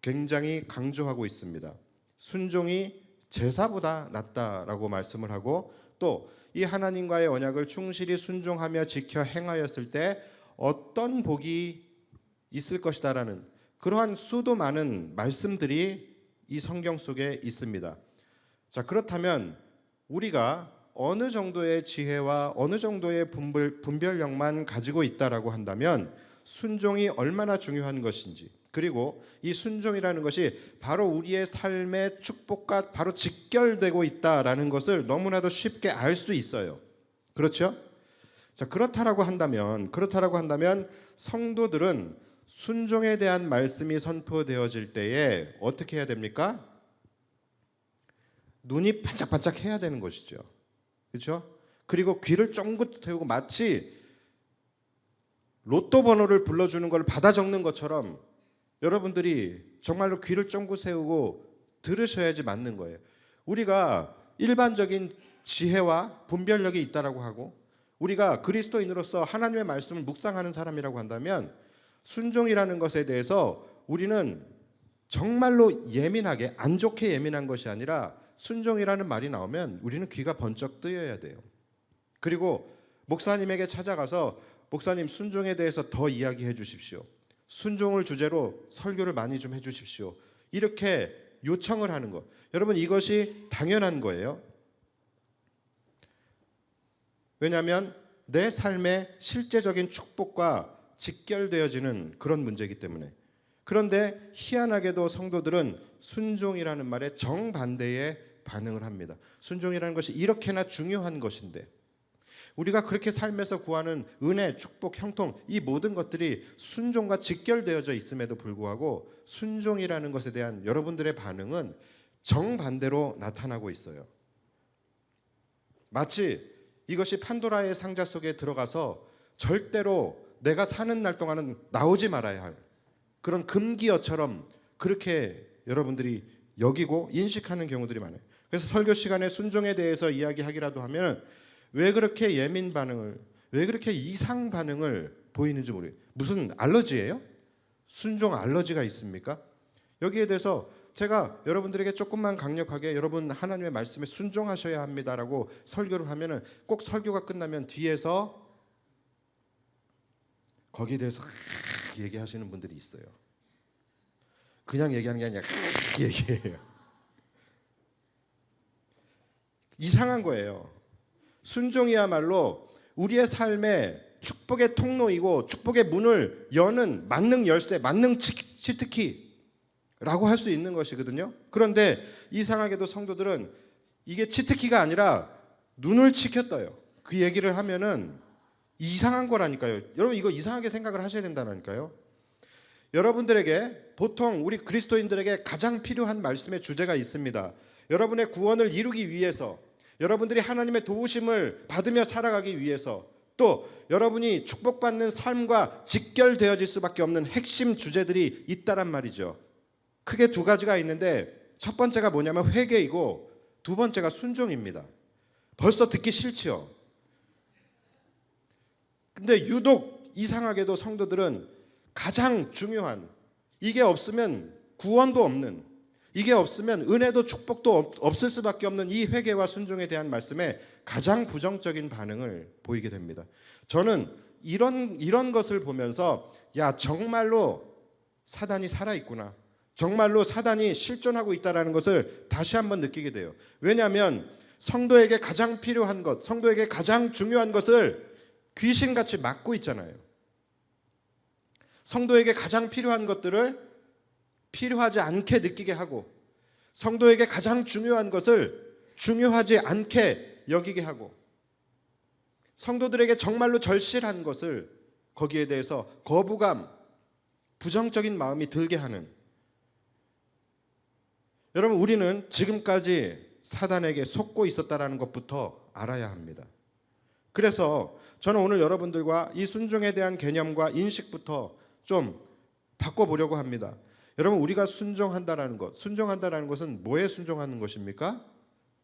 굉장히 강조하고 있습니다. 순종이 제사보다 낫다라고 말씀을 하고 또 이 하나님과의 언약을 충실히 순종하며 지켜 행하였을 때 어떤 복이 있을 것이다라는 그러한 수도 많은 말씀들이 이 성경 속에 있습니다. 자, 그렇다면 우리가 어느 정도의 지혜와 어느 정도의 분별력만 가지고 있다라고 한다면 순종이 얼마나 중요한 것인지 그리고 이 순종이라는 것이 바로 우리의 삶의 축복과 바로 직결되고 있다라는 것을 너무나도 쉽게 알 수 있어요. 그렇죠? 자, 그렇다라고 한다면 성도들은 순종에 대한 말씀이 선포되어질 때에 어떻게 해야 됩니까? 눈이 반짝반짝 해야 되는 것이죠. 그렇죠? 그리고 귀를 쫑긋 세우고 마치 로또 번호를 불러주는 걸 받아 적는 것처럼 여러분들이 정말로 귀를 쫑긋 세우고 들으셔야지 맞는 거예요. 우리가 일반적인 지혜와 분별력이 있다라고 하고 우리가 그리스도인으로서 하나님의 말씀을 묵상하는 사람이라고 한다면 순종이라는 것에 대해서 우리는 정말로 예민하게 안 좋게 예민한 것이 아니라 순종이라는 말이 나오면 우리는 귀가 번쩍 뜨여야 돼요. 그리고 목사님에게 찾아가서 목사님 순종에 대해서 더 이야기해 주십시오. 순종을 주제로 설교를 많이 좀 해주십시오. 이렇게 요청을 하는 것. 여러분 이것이 당연한 거예요. 왜냐하면 내 삶의 실제적인 축복과 직결되어지는 그런 문제이기 때문에. 그런데 희한하게도 성도들은 순종이라는 말에 정반대의 반응을 합니다. 순종이라는 것이 이렇게나 중요한 것인데 우리가 그렇게 삶에서 구하는 은혜, 축복, 형통 이 모든 것들이 순종과 직결되어져 있음에도 불구하고 순종이라는 것에 대한 여러분들의 반응은 정반대로 나타나고 있어요. 마치 이것이 판도라의 상자 속에 들어가서 절대로 내가 사는 날 동안은 나오지 말아야 할 그런 금기어처럼 그렇게 여러분들이 여기고 인식하는 경우들이 많아요. 그래서 설교 시간에 순종에 대해서 이야기하기라도 하면 왜 그렇게 예민 반응을, 왜 그렇게 이상 반응을 보이는지 모르겠어요. 무슨 알러지예요? 순종 알러지가 있습니까? 여기에 대해서 제가 여러분들에게 조금만 강력하게 여러분 하나님의 말씀에 순종하셔야 합니다라고 설교를 하면은 꼭 설교가 끝나면 뒤에서 거기에 대해서 얘기하시는 분들이 있어요. 그냥 얘기하는 게 아니라 얘기해요. 이상한 거예요. 순종이야말로 우리의 삶의 축복의 통로이고 축복의 문을 여는 만능 열쇠, 만능 치트키라고 할 수 있는 것이거든요. 그런데 이상하게도 성도들은 이게 치트키가 아니라 눈을 치켜떠요. 그 얘기를 하면은 이상한 거라니까요. 여러분 이거 이상하게 생각을 하셔야 된다니까요. 여러분들에게 보통 우리 그리스도인들에게 가장 필요한 말씀의 주제가 있습니다. 여러분의 구원을 이루기 위해서, 여러분들이 하나님의 도우심을 받으며 살아가기 위해서, 또 여러분이 축복받는 삶과 직결되어질 수밖에 없는 핵심 주제들이 있다란 말이죠. 크게 두 가지가 있는데 첫 번째가 뭐냐면 회개이고 두 번째가 순종입니다. 벌써 듣기 싫지요. 근데 유독 이상하게도 성도들은 가장 중요한, 이게 없으면 구원도 없는, 이게 없으면 은혜도 축복도 없을 수밖에 없는 이 회개와 순종에 대한 말씀에 가장 부정적인 반응을 보이게 됩니다. 저는 이런 것을 보면서 야, 정말로 사단이 살아있구나, 정말로 사단이 실존하고 있다는 것을 다시 한번 느끼게 돼요. 왜냐하면 성도에게 가장 필요한 것, 성도에게 가장 중요한 것을 귀신같이 막고 있잖아요. 성도에게 가장 필요한 것들을 필요하지 않게 느끼게 하고, 성도에게 가장 중요한 것을 중요하지 않게 여기게 하고, 성도들에게 정말로 절실한 것을 거기에 대해서 거부감, 부정적인 마음이 들게 하는. 여러분, 우리는 지금까지 사단에게 속고 있었다라는 것부터 알아야 합니다. 그래서 저는 오늘 여러분들과 이 순종에 대한 개념과 인식부터 좀 바꿔보려고 합니다. 여러분, 우리가 순종한다라는 것, 순종한다라는 것은 뭐에 순종하는 것입니까?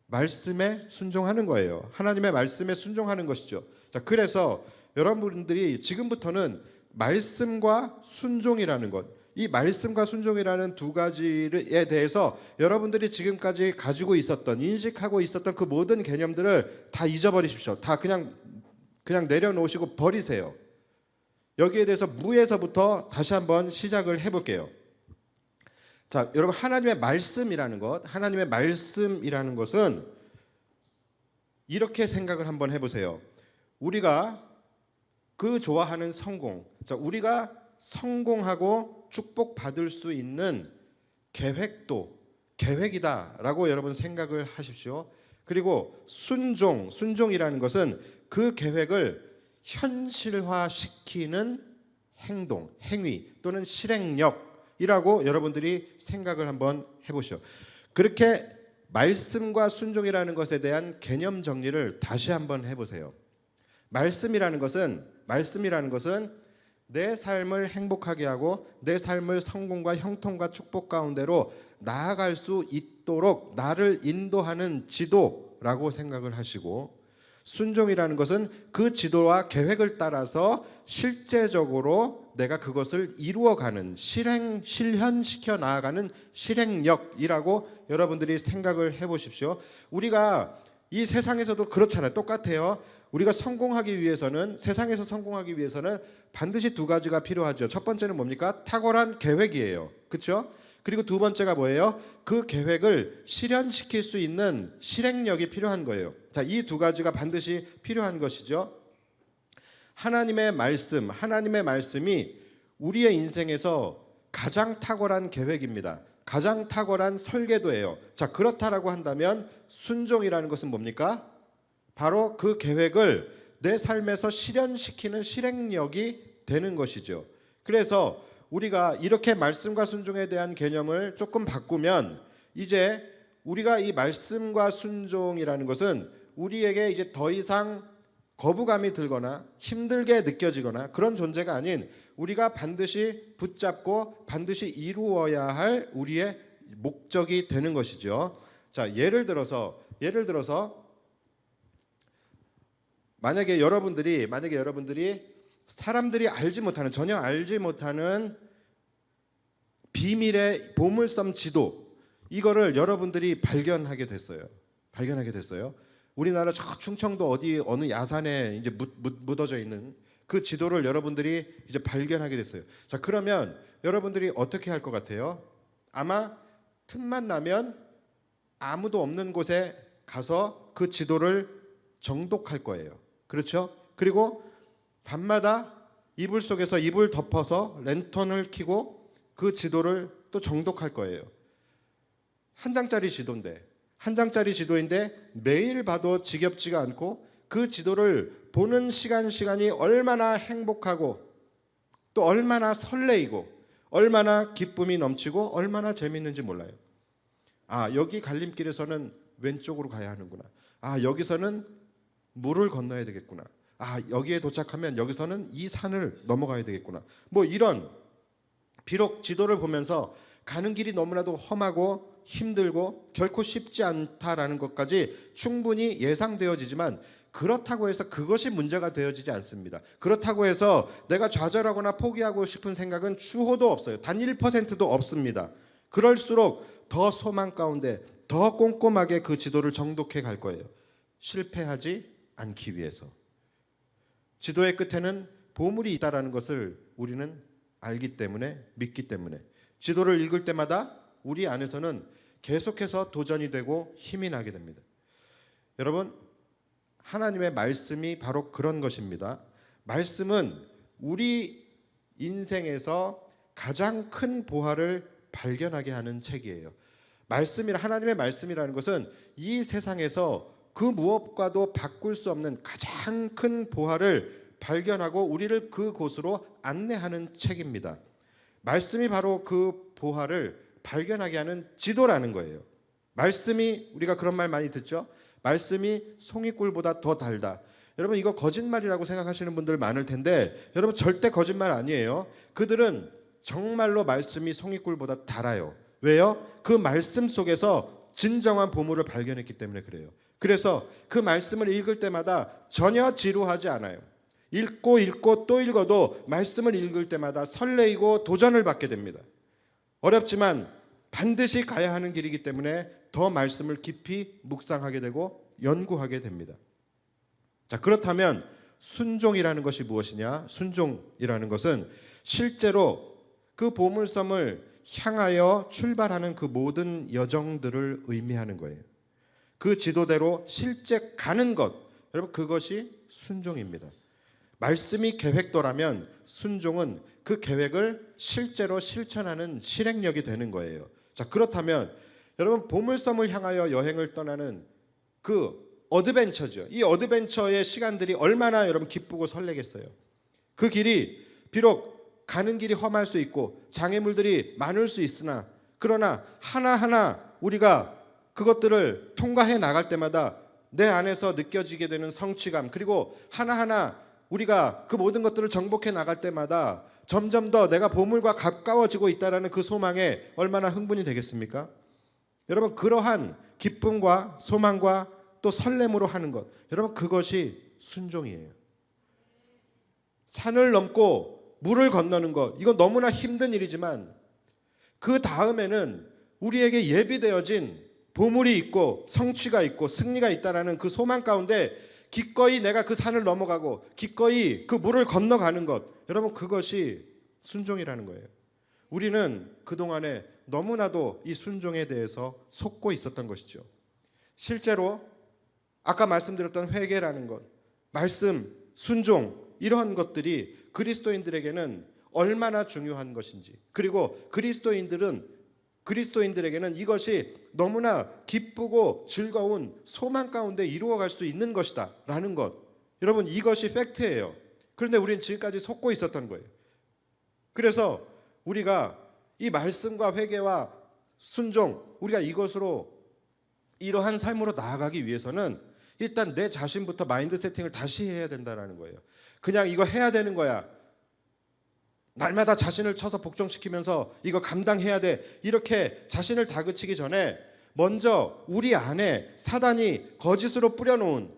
말씀에 순종하는 거예요. 하나님의 말씀에 순종하는 것이죠. 자, 그래서 여러분들이 지금부터는 말씀과 순종이라는 것, 이 말씀과 순종이라는 두 가지에 대해서 여러분들이 지금까지 가지고 있었던, 인식하고 있었던 그 모든 개념들을 다 잊어버리십시오. 다 그냥 내려놓으시고 버리세요. 여기에 대해서 무에서부터 다시 한번 시작을 해볼게요. 자, 여러분, 하나님의 말씀이라는 것은 이렇게 생각을 한번 해보세요. 우리가 그 좋아하는 성공, 자, 우리가 성공하고 축복받을 수 있는 계획이다라고 여러분 생각을 하십시오. 그리고 순종이라는 것은 그 계획을 현실화시키는 행동, 행위 또는 실행력이라고 여러분들이 생각을 한번 해보시오. 그렇게 말씀과 순종이라는 것에 대한 개념 정리를 다시 한번 해보세요. 말씀이라는 것은 내 삶을 행복하게 하고 내 삶을 성공과 형통과 축복 가운데로 나아갈 수 있도록 나를 인도하는 지도라고 생각을 하시고, 순종이라는 것은 그 지도와 계획을 따라서 실제적으로 내가 그것을 이루어가는, 실현시켜 나아가는 실행력이라고 여러분들이 생각을 해보십시오. 우리가 이 세상에서도 그렇잖아요. 똑같아요. 우리가 성공하기 위해서는, 세상에서 성공하기 위해서는 반드시 두 가지가 필요하죠. 첫 번째는 뭡니까? 탁월한 계획이에요. 그렇죠? 그리고 두 번째가 뭐예요? 그 계획을 실현시킬 수 있는 실행력이 필요한 거예요. 자, 이 두 가지가 반드시 필요한 것이죠. 하나님의 말씀이 우리의 인생에서 가장 탁월한 계획입니다. 가장 탁월한 설계도예요. 자, 그렇다라고 한다면 순종이라는 것은 뭡니까? 바로 그 계획을 내 삶에서 실현시키는 실행력이 되는 것이죠. 그래서 우리가 이렇게 말씀과 순종에 대한 개념을 조금 바꾸면, 이제 우리가 이 말씀과 순종이라는 것은 우리에게 이제 더 이상 거부감이 들거나 힘들게 느껴지거나 그런 존재가 아닌, 우리가 반드시 붙잡고 반드시 이루어야 할 우리의 목적이 되는 것이죠. 자, 예를 들어서 만약에 여러분들이 사람들이 전혀 알지 못하는 비밀의 보물섬 지도, 이거를 여러분들이 발견하게 됐어요. 우리나라 저 충청도 어느 야산에 이제 묻어져 있는 그 지도를 여러분들이 이제 발견하게 됐어요. 자, 그러면 여러분들이 어떻게 할 것 같아요? 아마 틈만 나면 아무도 없는 곳에 가서 그 지도를 정독할 거예요. 그렇죠? 그리고 밤마다 이불 속에서 이불 덮어서 랜턴을 켜고 그 지도를 또 정독할 거예요. 한 장짜리 지도인데 매일 봐도 지겹지가 않고, 그 지도를 보는 시간이 얼마나 행복하고 또 얼마나 설레이고 얼마나 기쁨이 넘치고 얼마나 재밌는지 몰라요. 아, 여기 갈림길에서는 왼쪽으로 가야 하는구나. 아, 여기서는 물을 건너야 되겠구나. 아, 여기에 도착하면 여기서는 이 산을 넘어가야 되겠구나. 뭐 이런, 비록 지도를 보면서 가는 길이 너무나도 험하고 힘들고 결코 쉽지 않다라는 것까지 충분히 예상되어지지만, 그렇다고 해서 그것이 문제가 되어지지 않습니다. 그렇다고 해서 내가 좌절하거나 포기하고 싶은 생각은 추호도 없어요. 단 1%도 없습니다. 그럴수록 더 소망 가운데 더 꼼꼼하게 그 지도를 정독해 갈 거예요. 실패하지 않기 위해서. 지도의 끝에는 보물이 있다라는 것을 우리는 알기 때문에, 믿기 때문에 지도를 읽을 때마다 우리 안에서는 계속해서 도전이 되고 힘이 나게 됩니다. 여러분, 하나님의 말씀이 바로 그런 것입니다. 말씀은 우리 인생에서 가장 큰 보화를 발견하게 하는 책이에요. 하나님의 말씀이라는 것은 이 세상에서 그 무엇과도 바꿀 수 없는 가장 큰 보화를 발견하고 우리를 그곳으로 안내하는 책입니다. 말씀이 바로 그 보화를 발견하게 하는 지도라는 거예요. 말씀이, 우리가 그런 말 많이 듣죠? 말씀이 송이꿀보다 더 달다. 여러분, 이거 거짓말이라고 생각하시는 분들 많을 텐데, 여러분 절대 거짓말 아니에요. 그들은 정말로 말씀이 송이꿀보다 달아요. 왜요? 그 말씀 속에서 진정한 보물을 발견했기 때문에 그래요. 그래서 그 말씀을 읽을 때마다 전혀 지루하지 않아요. 읽고 또 읽어도 말씀을 읽을 때마다 설레이고 도전을 받게 됩니다. 어렵지만 반드시 가야 하는 길이기 때문에 더 말씀을 깊이 묵상하게 되고 연구하게 됩니다. 자, 그렇다면 순종이라는 것이 무엇이냐? 순종이라는 것은 실제로 그 보물섬을 향하여 출발하는 그 모든 여정들을 의미하는 거예요. 그 지도대로 실제 가는 것, 여러분, 그것이 순종입니다. 말씀이 계획도라면 순종은 그 계획을 실제로 실천하는 실행력이 되는 거예요. 자, 그렇다면 여러분, 보물섬을 향하여 여행을 떠나는 그 어드벤처죠. 이 어드벤처의 시간들이 얼마나 여러분 기쁘고 설레겠어요. 그 길이 비록 가는 길이 험할 수 있고 장애물들이 많을 수 있으나, 그러나 하나하나 우리가 그것들을 통과해 나갈 때마다 내 안에서 느껴지게 되는 성취감, 그리고 하나하나 우리가 그 모든 것들을 정복해 나갈 때마다 점점 더 내가 보물과 가까워지고 있다라는 그 소망에 얼마나 흥분이 되겠습니까? 여러분, 그러한 기쁨과 소망과 또 설렘으로 하는 것, 여러분, 그것이 순종이에요. 산을 넘고 물을 건너는 것, 이건 너무나 힘든 일이지만 그 다음에는 우리에게 예비되어진 보물이 있고 성취가 있고 승리가 있다라는 그 소망 가운데 기꺼이 내가 그 산을 넘어가고 기꺼이 그 물을 건너가는 것, 여러분, 그것이 순종이라는 거예요. 우리는 그동안에 너무나도 이 순종에 대해서 속고 있었던 것이죠. 실제로 아까 말씀드렸던 회개라는 것, 말씀, 순종, 이러한 것들이 그리스도인들에게는 얼마나 중요한 것인지, 그리고 그리스도인들에게는 이것이 너무나 기쁘고 즐거운 소망 가운데 이루어갈 수 있는 것이다 라는 것, 여러분, 이것이 팩트예요. 그런데 우리는 지금까지 속고 있었던 거예요. 그래서 우리가 이 말씀과 회개와 순종, 우리가 이것으로 이러한 삶으로 나아가기 위해서는 일단 내 자신부터 마인드 세팅을 다시 해야 된다는 거예요. 그냥 이거 해야 되는 거야, 날마다 자신을 쳐서 복종시키면서 이거 감당해야 돼, 이렇게 자신을 다그치기 전에 먼저 우리 안에 사단이 거짓으로 뿌려놓은,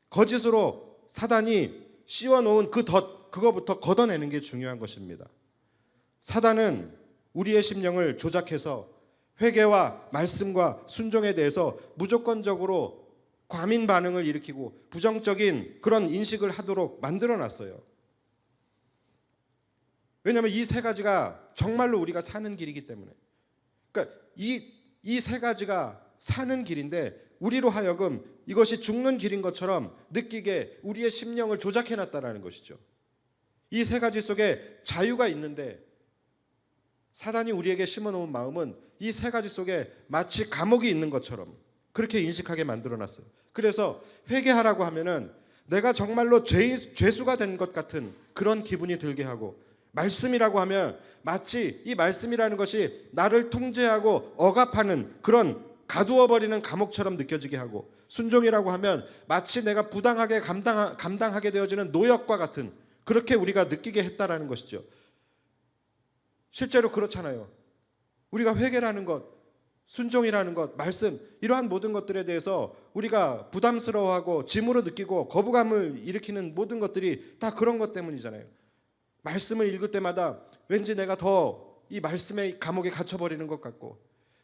거짓으로 사단이 씌워놓은 그 덫, 그거부터 걷어내는 게 중요한 것입니다. 사단은 우리의 심령을 조작해서 회개와 말씀과 순종에 대해서 무조건적으로 과민 반응을 일으키고 부정적인 그런 인식을 하도록 만들어놨어요. 왜냐하면 이 세 가지가 정말로 우리가 사는 길이기 때문에. 그러니까 이 세 가지가 사는 길인데 우리로 하여금 이것이 죽는 길인 것처럼 느끼게 우리의 심령을 조작해놨다라는 것이죠. 이 세 가지 속에 자유가 있는데 사단이 우리에게 심어놓은 마음은 이 세 가지 속에 마치 감옥이 있는 것처럼, 그렇게 인식하게 만들어놨어요. 그래서 회개하라고 하면은 내가 정말로 죄수가 된 것 같은 그런 기분이 들게 하고, 말씀이라고 하면 마치 이 말씀이라는 것이 나를 통제하고 억압하는 그런 가두어버리는 감옥처럼 느껴지게 하고, 순종이라고 하면 마치 내가 부당하게 감당하게 되어지는 노역과 같은 그렇게 우리가 느끼게 했다라는 것이죠. 실제로 그렇잖아요. 우리가 회개라는 것, 순종이라는 것, 말씀, 이러한 모든 것들에 대해서 우리가 부담스러워하고 짐으로 느끼고 거부감을 일으키는 모든 것들이 다 그런 것 때문이잖아요. 말씀을 읽을 때마다 왠지 내가 더 이 말씀의 감옥에 갇혀버리는 것 같고,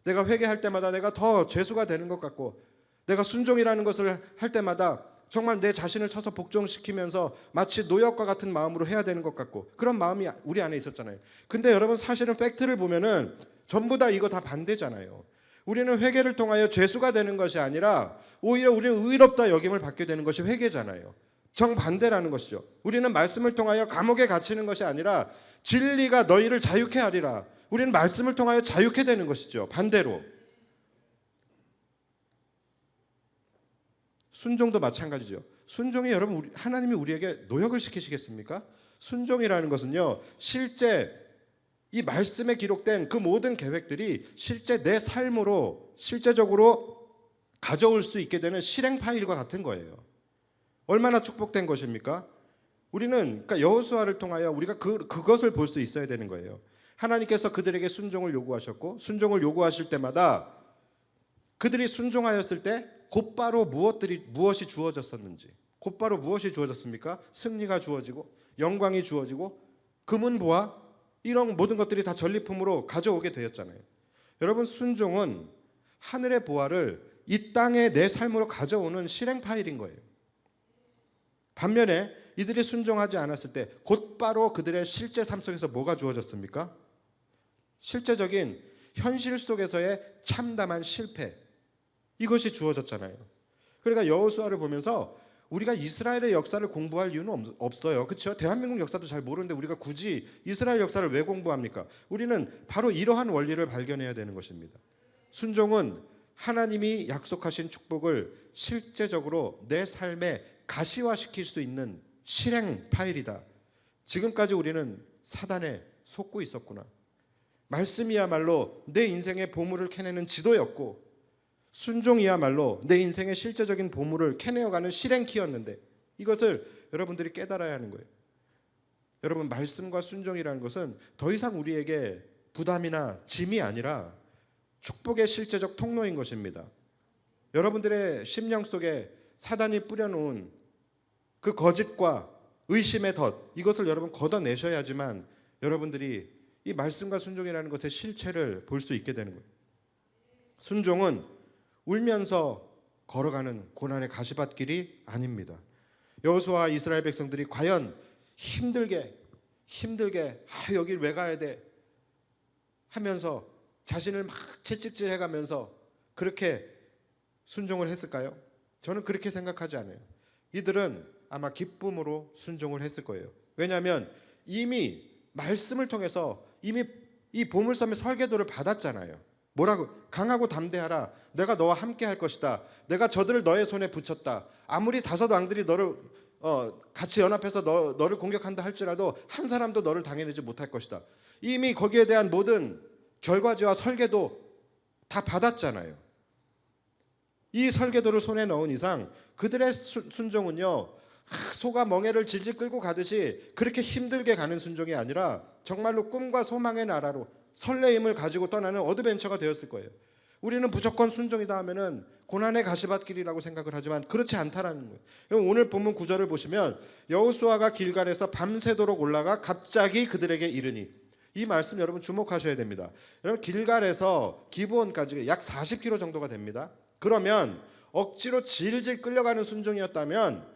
내가 회개할 때마다 내가 더 죄수가 되는 것 같고, 내가 순종이라는 것을 할 때마다 정말 내 자신을 쳐서 복종시키면서 마치 노역과 같은 마음으로 해야 되는 것 같고, 그런 마음이 우리 안에 있었잖아요. 근데 여러분, 사실은 팩트를 보면은 전부 다 이거 다 반대잖아요. 우리는 회개를 통하여 죄수가 되는 것이 아니라 오히려 우리는 의롭다 여김을 받게 되는 것이 회개잖아요. 정반대라는 것이죠. 우리는 말씀을 통하여 감옥에 갇히는 것이 아니라 진리가 너희를 자유케 하리라. 우리는 말씀을 통하여 자유케 되는 것이죠. 반대로. 순종도 마찬가지죠. 순종이 여러분, 하나님이 우리에게 노역을 시키시겠습니까? 순종이라는 것은요, 실제 이 말씀에 기록된 그 모든 계획들이 실제 내 삶으로 실제적으로 가져올 수 있게 되는 실행 파일과 같은 거예요. 얼마나 축복된 것입니까? 우리는 그러니까 여호수아를 통하여 우리가 그것을 볼 수 있어야 되는 거예요. 하나님께서 그들에게 순종을 요구하셨고, 순종을 요구하실 때마다 그들이 순종하였을 때 곧바로 무엇이 주어졌었는지, 곧바로 무엇이 주어졌습니까? 승리가 주어지고 영광이 주어지고 금은보화, 이런 모든 것들이 다 전리품으로 가져오게 되었잖아요. 여러분, 순종은 하늘의 보화를 이 땅에 내 삶으로 가져오는 실행 파일인 거예요. 반면에 이들이 순종하지 않았을 때 곧바로 그들의 실제 삶 속에서 뭐가 주어졌습니까? 실제적인 현실 속에서의 참담한 실패, 이것이 주어졌잖아요. 그러니까 여호수아를 보면서 우리가 이스라엘의 역사를 공부할 이유는 없어요. 그렇죠? 대한민국 역사도 잘 모르는데 우리가 굳이 이스라엘 역사를 왜 공부합니까? 우리는 바로 이러한 원리를 발견해야 되는 것입니다. 순종은 하나님이 약속하신 축복을 실제적으로 내 삶에 가시화시킬 수 있는 실행 파일이다. 지금까지 우리는 사단에 속고 있었구나. 말씀이야말로 내 인생의 보물을 캐내는 지도였고, 순종이야말로 내 인생의 실제적인 보물을 캐내어가는 실행키였는데, 이것을 여러분들이 깨달아야 하는 거예요. 여러분, 말씀과 순종이라는 것은 더 이상 우리에게 부담이나 짐이 아니라 축복의 실제적 통로인 것입니다. 여러분들의 심령 속에 사단이 뿌려놓은 그 거짓과 의심의 덫, 이것을 여러분 걷어내셔야지만 여러분들이 이 말씀과 순종이라는 것의 실체를 볼 수 있게 되는 거예요. 순종은 울면서 걸어가는 고난의 가시밭길이 아닙니다. 여호수아와 이스라엘 백성들이 과연 힘들게 여길 왜 가야 돼 하면서 자신을 막 채찍질해가면서 그렇게 순종을 했을까요? 저는 그렇게 생각하지 않아요. 이들은 아마 기쁨으로 순종을 했을 거예요. 왜냐하면 이미 말씀을 통해서 이미 이 보물섬의 설계도를 받았잖아요. 뭐라고? 강하고 담대하라. 내가 너와 함께 할 것이다. 내가 저들을 너의 손에 붙였다. 아무리 다섯 왕들이 너를 같이 연합해서 너를 공격한다 할지라도 한 사람도 너를 당해내지 못할 것이다. 이미 거기에 대한 모든 결과지와 설계도 다 받았잖아요. 이 설계도를 손에 넣은 이상 그들의 순종은요, 소가 멍에를 질질 끌고 가듯이 그렇게 힘들게 가는 순종이 아니라 정말로 꿈과 소망의 나라로 설레임을 가지고 떠나는 어드벤처가 되었을 거예요. 우리는 무조건 순종이다 하면은 고난의 가시밭길이라고 생각을 하지만 그렇지 않다라는 거예요. 그럼 오늘 본문 9절을 보시면 여호수아가 길갈에서 밤새도록 올라가 갑자기 그들에게 이르니, 이 말씀 여러분 주목하셔야 됩니다. 여러분, 길갈에서 기브온까지 약 40km 정도가 됩니다. 그러면 억지로 질질 끌려가는 순종이었다면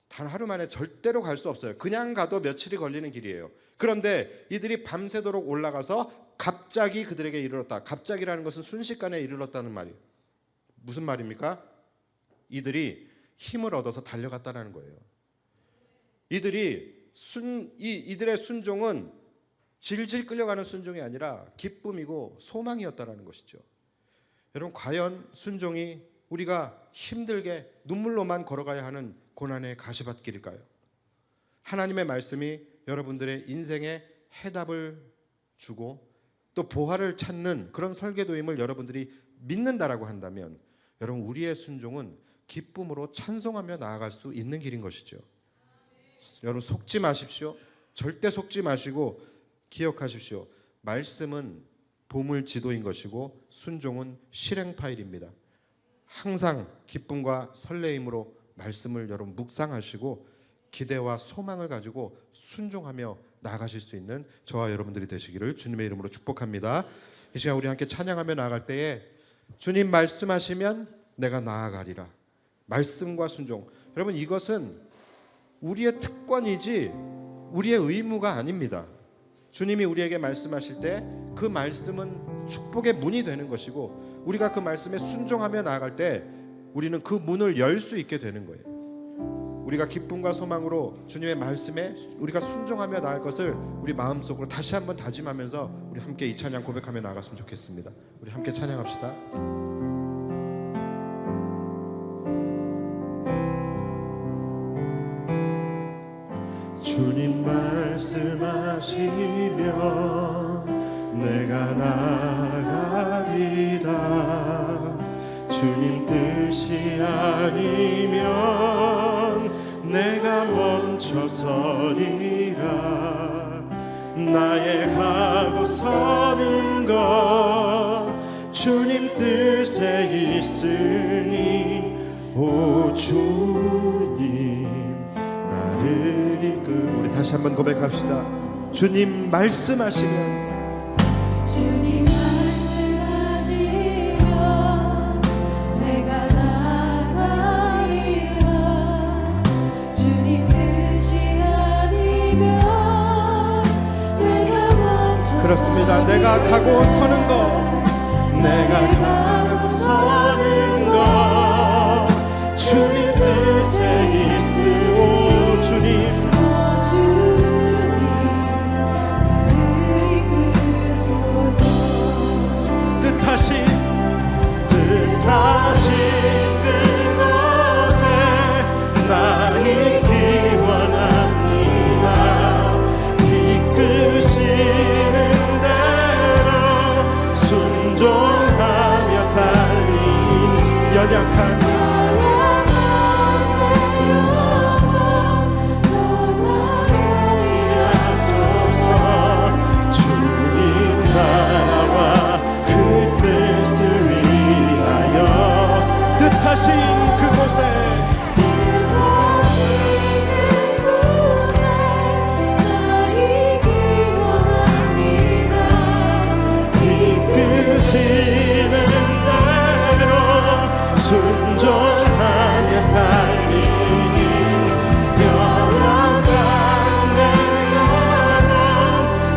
단 하루 만에 절대로 갈 수 없어요. 그냥 가도 며칠이 걸리는 길이에요. 그런데 이들이 밤새도록 올라가서 갑자기 그들에게 이르렀다. 갑자기라는 것은 순식간에 이르렀다는 말이에요. 무슨 말입니까? 이들이 힘을 얻어서 달려갔다는 거예요. 이들의 순종은 질질 끌려가는 순종이 아니라 기쁨이고 소망이었다는 것이죠. 여러분, 과연 순종이 우리가 힘들게 눈물로만 걸어가야 하는 고난의 가시밭길일까요? 하나님의 말씀이 여러분들의 인생에 해답을 주고 또 보화를 찾는 그런 설계도임을 여러분들이 믿는다라고 한다면 여러분, 우리의 순종은 기쁨으로 찬송하며 나아갈 수 있는 길인 것이죠. 여러분, 속지 마십시오. 절대 속지 마시고 기억하십시오. 말씀은 보물 지도인 것이고 순종은 실행 파일입니다. 항상 기쁨과 설레임으로 말씀을 여러분 묵상하시고 기대와 소망을 가지고 순종하며 나아가실 수 있는 저와 여러분들이 되시기를 주님의 이름으로 축복합니다. 이 시간 우리 함께 찬양하며 나아갈 때에 주님 말씀하시면 내가 나아가리라. 말씀과 순종. 여러분, 이것은 우리의 특권이지 우리의 의무가 아닙니다. 주님이 우리에게 말씀하실 때 그 말씀은 축복의 문이 되는 것이고 우리가 그 말씀에 순종하며 나아갈 때 우리는 그 문을 열 수 있게 되는 거예요. 우리가 기쁨과 소망으로 주님의 말씀에 우리가 순종하며 나갈 것을 우리 마음속으로 다시 한번 다짐하면서 우리 함께 이 찬양 고백하며 나갔으면 좋겠습니다. 우리 함께 찬양합시다. 주님 말씀하시면 내가 나가리라. 주님 뜻이 아니면 내가 멈춰서리라. 나의 가고 서는 것 주님 뜻에 있으니 오 주님 나를 이끌. 우리 다시 한번 고백합시다. 주님 말씀하시면 주님 말씀하시면 내가 나가리라. 주님 뜻이 아니면 내가 멈춰서. 그렇습니다. 내가 가고 서는 것, 내가 가고 서는 것 주님 뜻에 있으오 주님 뜻하신 그곳에 나 있기 원합니다. 이끄시는 대로 순종하며 살리니 연약한 뜻하신 그곳에 이끄시는 대로 순종하며 살리니 영원한 내 영혼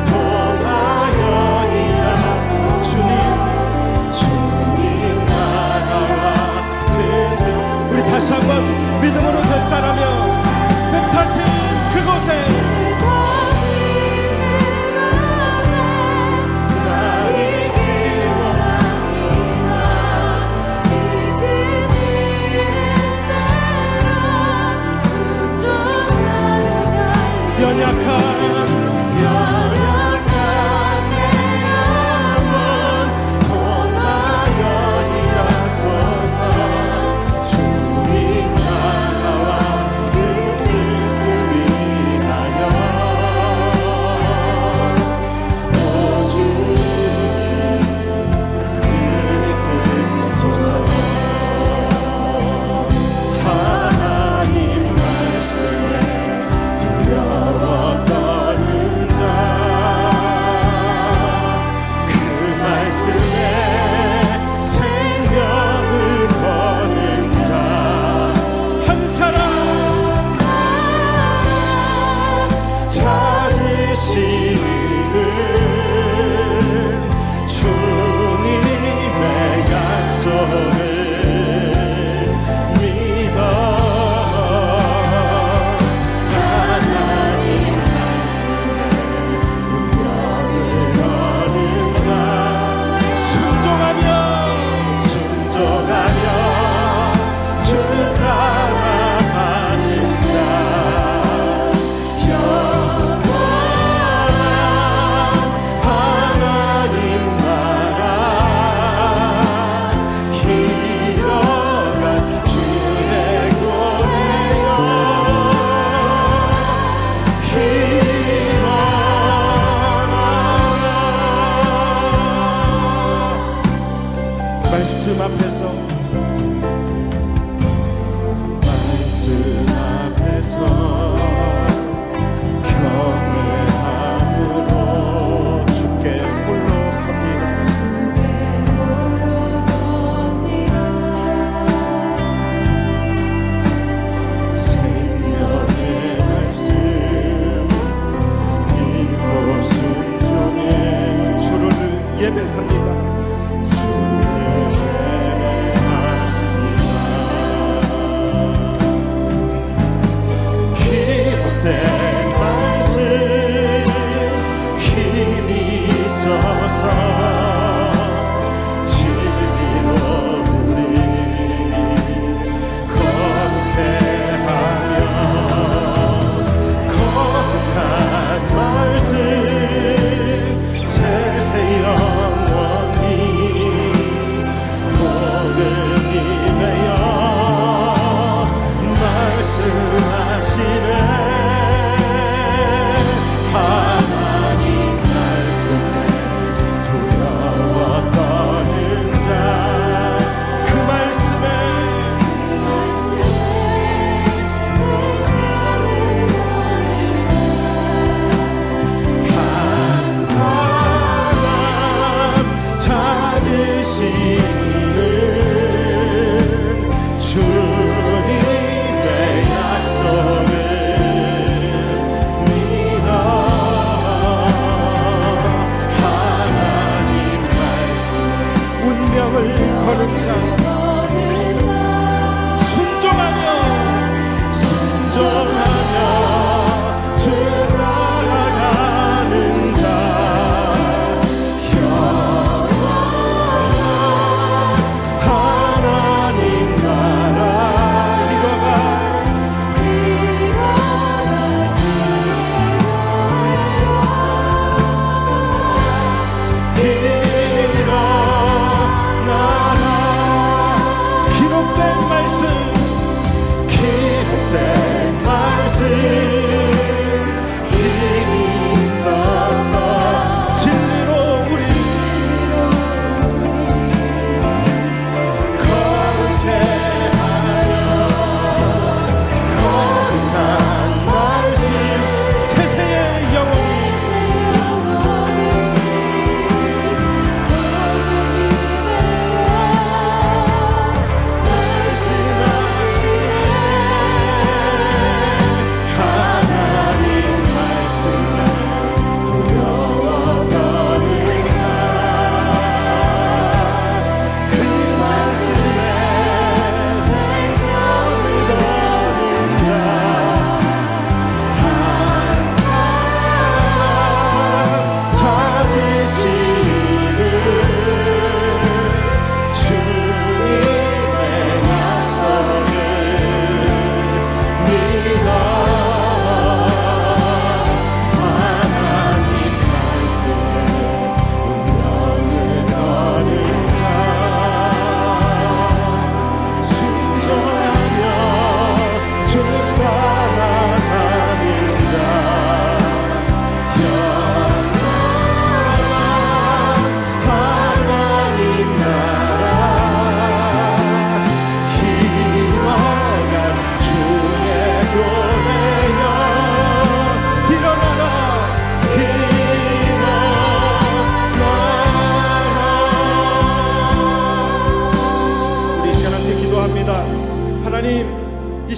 통하여 일하소 주님 나라와 우리 다시 한번 믿음으로 결단하며 뜻하신 그곳에 나 있기 원합니다. 연약한 내 영혼 통하여 일하소서. 주님 나라와 그 뜻을 위하여 오 주님 이끄소서. 하나님 말씀에 두려워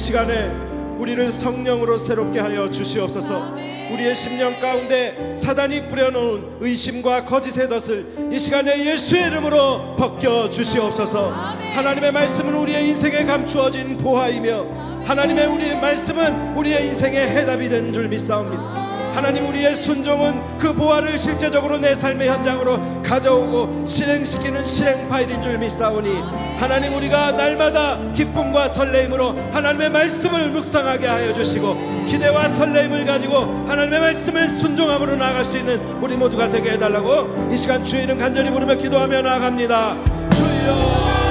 시간에 우리를 성령으로 새롭게 하여 주시옵소서. 우리의 심령 가운데 사단이 뿌려놓은 의심과 거짓의 덫을 이 시간에 예수의 이름으로 벗겨 주시옵소서. 하나님의 말씀은 우리의 인생에 감추어진 보화이며 하나님의 우리의 말씀은 우리의 인생의 해답이 되는 줄 믿사옵니다. 하나님, 우리의 순종은 그 보화를 실제적으로 내 삶의 현장으로 가져오고 실행시키는 실행 파일인 줄 믿사오니 하나님, 우리가 날마다 기쁨과 설레임으로 하나님의 말씀을 묵상하게 하여 주시고 기대와 설레임을 가지고 하나님의 말씀을 순종함으로 나아갈 수 있는 우리 모두가 되게 해달라고 이 시간 주의 이름 간절히 부르며 기도하며 나아갑니다. 주여.